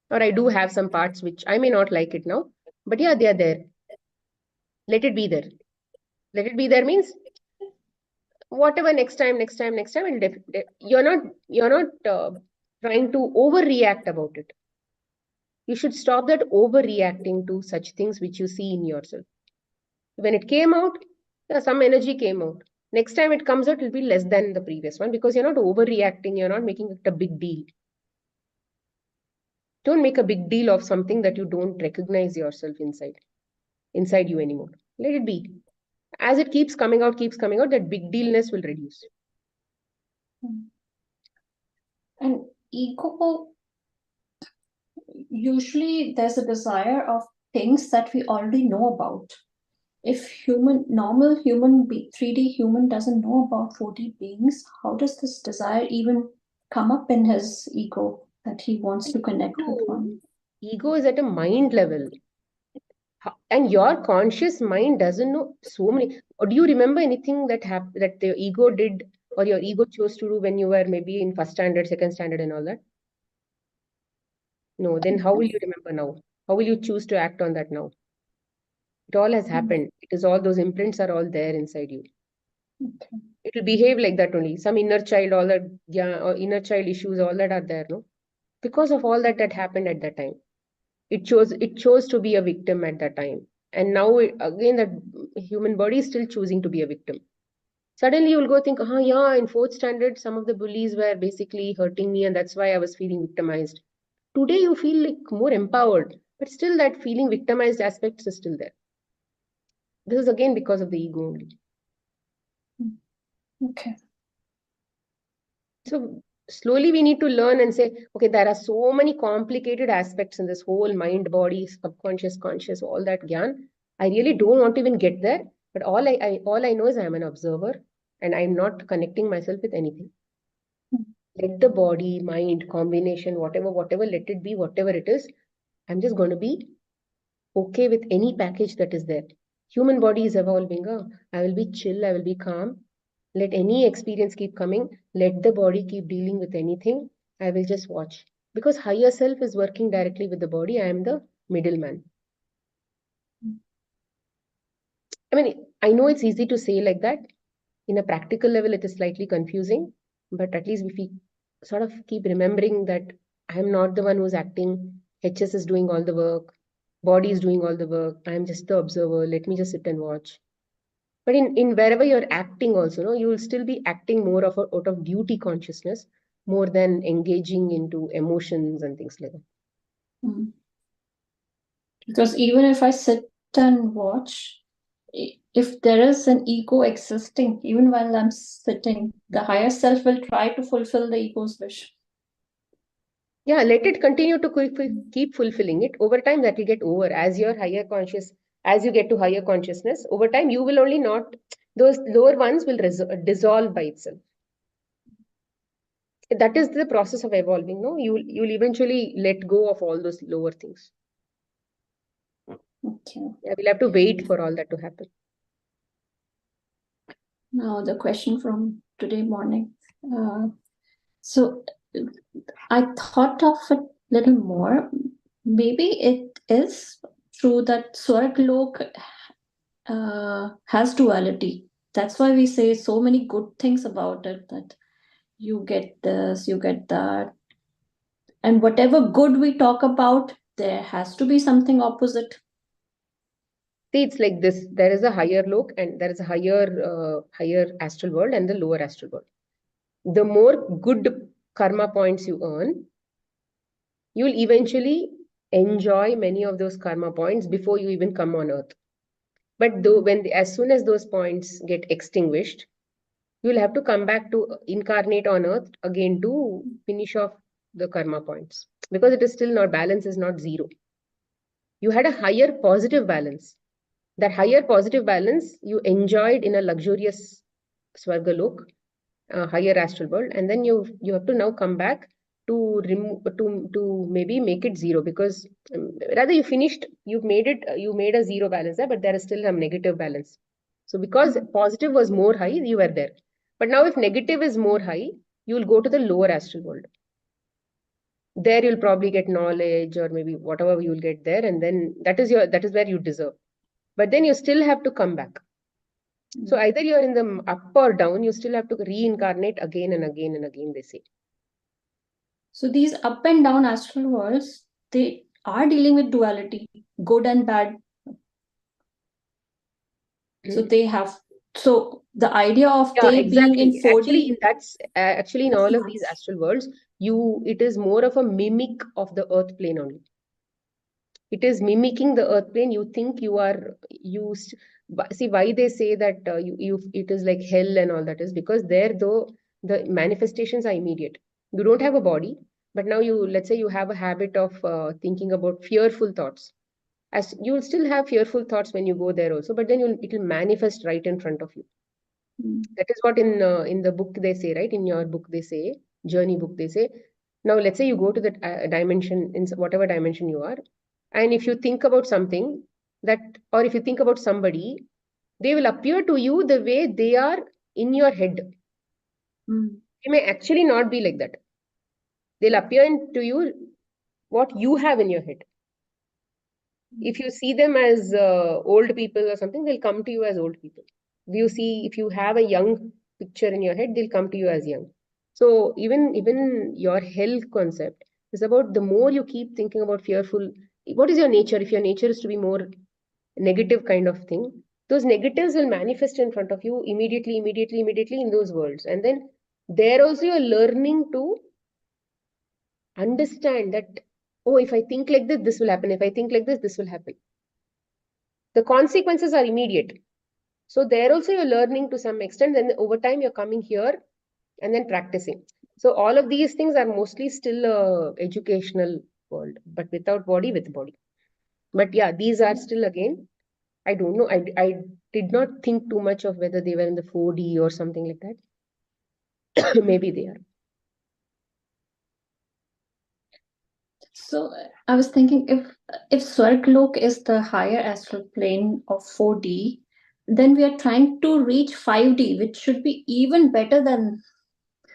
Or I do have some parts which I may not like it now. But yeah, they are there. Let it be there. Let it be there means whatever next time, and you're not trying to overreact about it. You should stop that overreacting to such things which you see in yourself. When it came out, yeah, some energy came out. Next time it comes out, it'll be less than the previous one, because you're not overreacting. You're not making it a big deal. Don't make a big deal of something that you don't recognize yourself inside you anymore. Let it be. As it keeps coming out, that big dealness will reduce. And ego, usually there's a desire of things that we already know about. If normal human 3D human doesn't know about 4D beings, how does this desire even come up in his ego that he wants to connect with one? Ego is at a mind level. And your conscious mind doesn't know so many. Or do you remember anything that the ego did or your ego chose to do when you were maybe in first standard, second standard, and all that? No, then how will you remember now? How will you choose to act on that now? It all has happened. It is all those imprints are all there inside you. Okay. It will behave like that only. Some inner child, all that, yeah, or inner child issues, all that are there, no? Because of all that happened at that time. It chose to be a victim at that time. And now again that human body is still choosing to be a victim. Suddenly you will go think, yeah, in fourth standard, some of the bullies were basically hurting me, and that's why I was feeling victimized. Today you feel like more empowered, but still that feeling victimized aspects is still there. This is again because of the ego only. Okay. So slowly we need to learn and say, okay, there are so many complicated aspects in this whole mind, body, subconscious, conscious, all that gyan. I really don't want to even get there, but all I know is I am an observer and I'm not connecting myself with anything. Let the body, mind, combination, whatever, let it be, whatever it is. I'm just going to be okay with any package that is there. Human body is evolving. I will be chill, I will be calm. Let any experience keep coming. Let the body keep dealing with anything. I will just watch. Because higher self is working directly with the body. I am the middleman. I mean, I know it's easy to say like that. In a practical level, it is slightly confusing. But at least if we sort of keep remembering that I am not the one who's acting, HS is doing all the work, body is doing all the work, I am just the observer, let me just sit and watch. But in wherever you're acting also, no, you will still be acting more of out of duty consciousness, more than engaging into emotions and things like that. Mm. Because even if I sit and watch, if there is an ego existing, even while I'm sitting, the higher self will try to fulfill the ego's wish. Yeah, let it continue to keep fulfilling it. Over time, that will get over. As you're higher conscious, as you get to higher consciousness, over time, you will only not, those lower ones will dissolve by itself. That is the process of evolving, no? You'll eventually let go of all those lower things. Okay. Yeah, we'll have to wait for all that to happen. Now the question from today morning. So I thought of it a little more. Maybe it is true that Swarglok has duality. That's why we say so many good things about it, that you get this, you get that. And whatever good we talk about, there has to be something opposite. See, it's like this. There is a higher lok and there is a higher astral world and the lower astral world. The more good karma points you earn, you will eventually enjoy many of those karma points before you even come on earth. But though as soon as those points get extinguished, you will have to come back to incarnate on earth again to finish off the karma points, because it is still not, balance is not zero. You had a higher positive balance. That higher positive balance you enjoyed in a luxurious Swargalok, higher astral world, and then you have to now come back to remove to maybe make it zero, because rather you've made a zero balance there, but there is still some negative balance. So because positive was more high, you were there. But now if negative is more high, you will go to the lower astral world. There you'll probably get knowledge or maybe whatever you'll get there, and then that is where you deserve. But then you still have to come back. So either you're in the up or down, you still have to reincarnate again and again and again, they say. So these up and down astral worlds, they are dealing with duality, good and bad. So they have, so the idea of Yeah, they being in exactly. 4D. Actually in all of these astral worlds, it is more of a mimic of the earth plane only. It is mimicking the earth plane. You think you are used. See why they say that it is like hell and all that is because there, though, the manifestations are immediate. You don't have a body, but now let's say you have a habit of thinking about fearful thoughts. As you will still have fearful thoughts when you go there also, but then it will manifest right in front of you. That is what in the book they say, right? In your book they say, journey book they say. Now let's say you go to that dimension, in whatever dimension you are, and if you think about something or if you think about somebody, they will appear to you the way they are in your head. Mm. They may actually not be like that. They'll appear to you what you have in your head. If you see them as old people or something, they'll come to you as old people. If you have a young picture in your head, they'll come to you as young. So even your health concept is about, the more you keep thinking about fearful, what is your nature? If your nature is to be more negative kind of thing, those negatives will manifest in front of you immediately in those worlds. And then there also you're learning to understand that, oh, if I think like this, this will happen. If I think like this will happen. The consequences are immediate. So there also you're learning to some extent, and over time you're coming here and then practicing. So all of these things are mostly still a educational world, but without body, with body. But yeah, these are still, again, I don't know. I did not think too much of whether they were in the 4D or something like that. Maybe they are. So I was thinking, if Swarglok is the higher astral plane of 4D, then we are trying to reach 5D, which should be even better than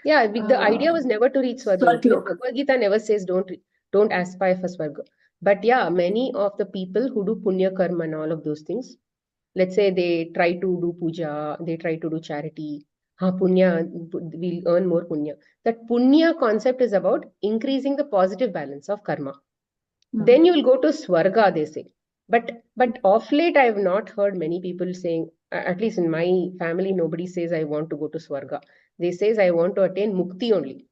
Yeah, the idea was never to reach Swarga. Swargalok. Bhagavad Gita never says don't aspire for Swarga. But yeah, many of the people who do punya karma and all of those things, let's say they try to do puja, they try to do charity, punya, we'll earn more punya. That punya concept is about increasing the positive balance of karma. Then you will go to Swarga, they say. But of late, I have not heard many people saying, at least in my family, nobody says I want to go to Swarga. They says I want to attain Mukti only.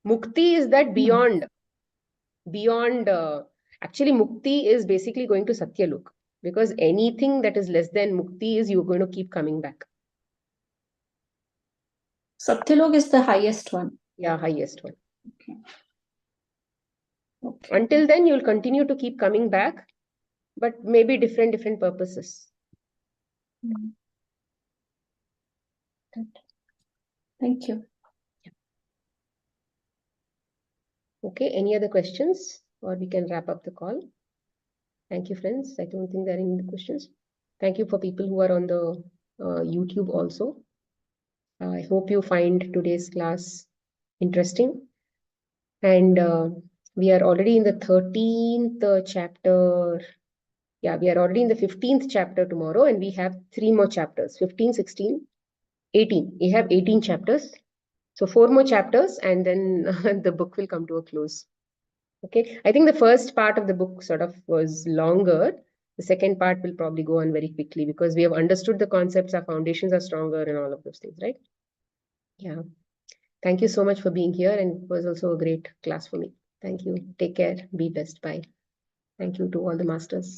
Mukti is that beyond. Actually, Mukti is basically going to Satyalok, because anything that is less than Mukti is you're going to keep coming back. Satyalok is the highest one. Yeah, highest one. Okay. Until then, you'll continue to keep coming back, but maybe different purposes. Thank you. Okay, any other questions? Or we can wrap up the call. Thank you, friends. I don't think there are any questions. Thank you for people who are on the YouTube also. I hope you find today's class interesting. And we are already in the 13th chapter. Yeah, we are already in the 15th chapter tomorrow, and we have 3 more chapters, 15, 16, 18. We have 18 chapters. So 4 more chapters, and then the book will come to a close. Okay, I think the first part of the book sort of was longer. The second part will probably go on very quickly because we have understood the concepts, our foundations are stronger and all of those things, right? Yeah. Thank you so much for being here, and it was also a great class for me. Thank you. Take care. Be best. Bye. Thank you to all the masters.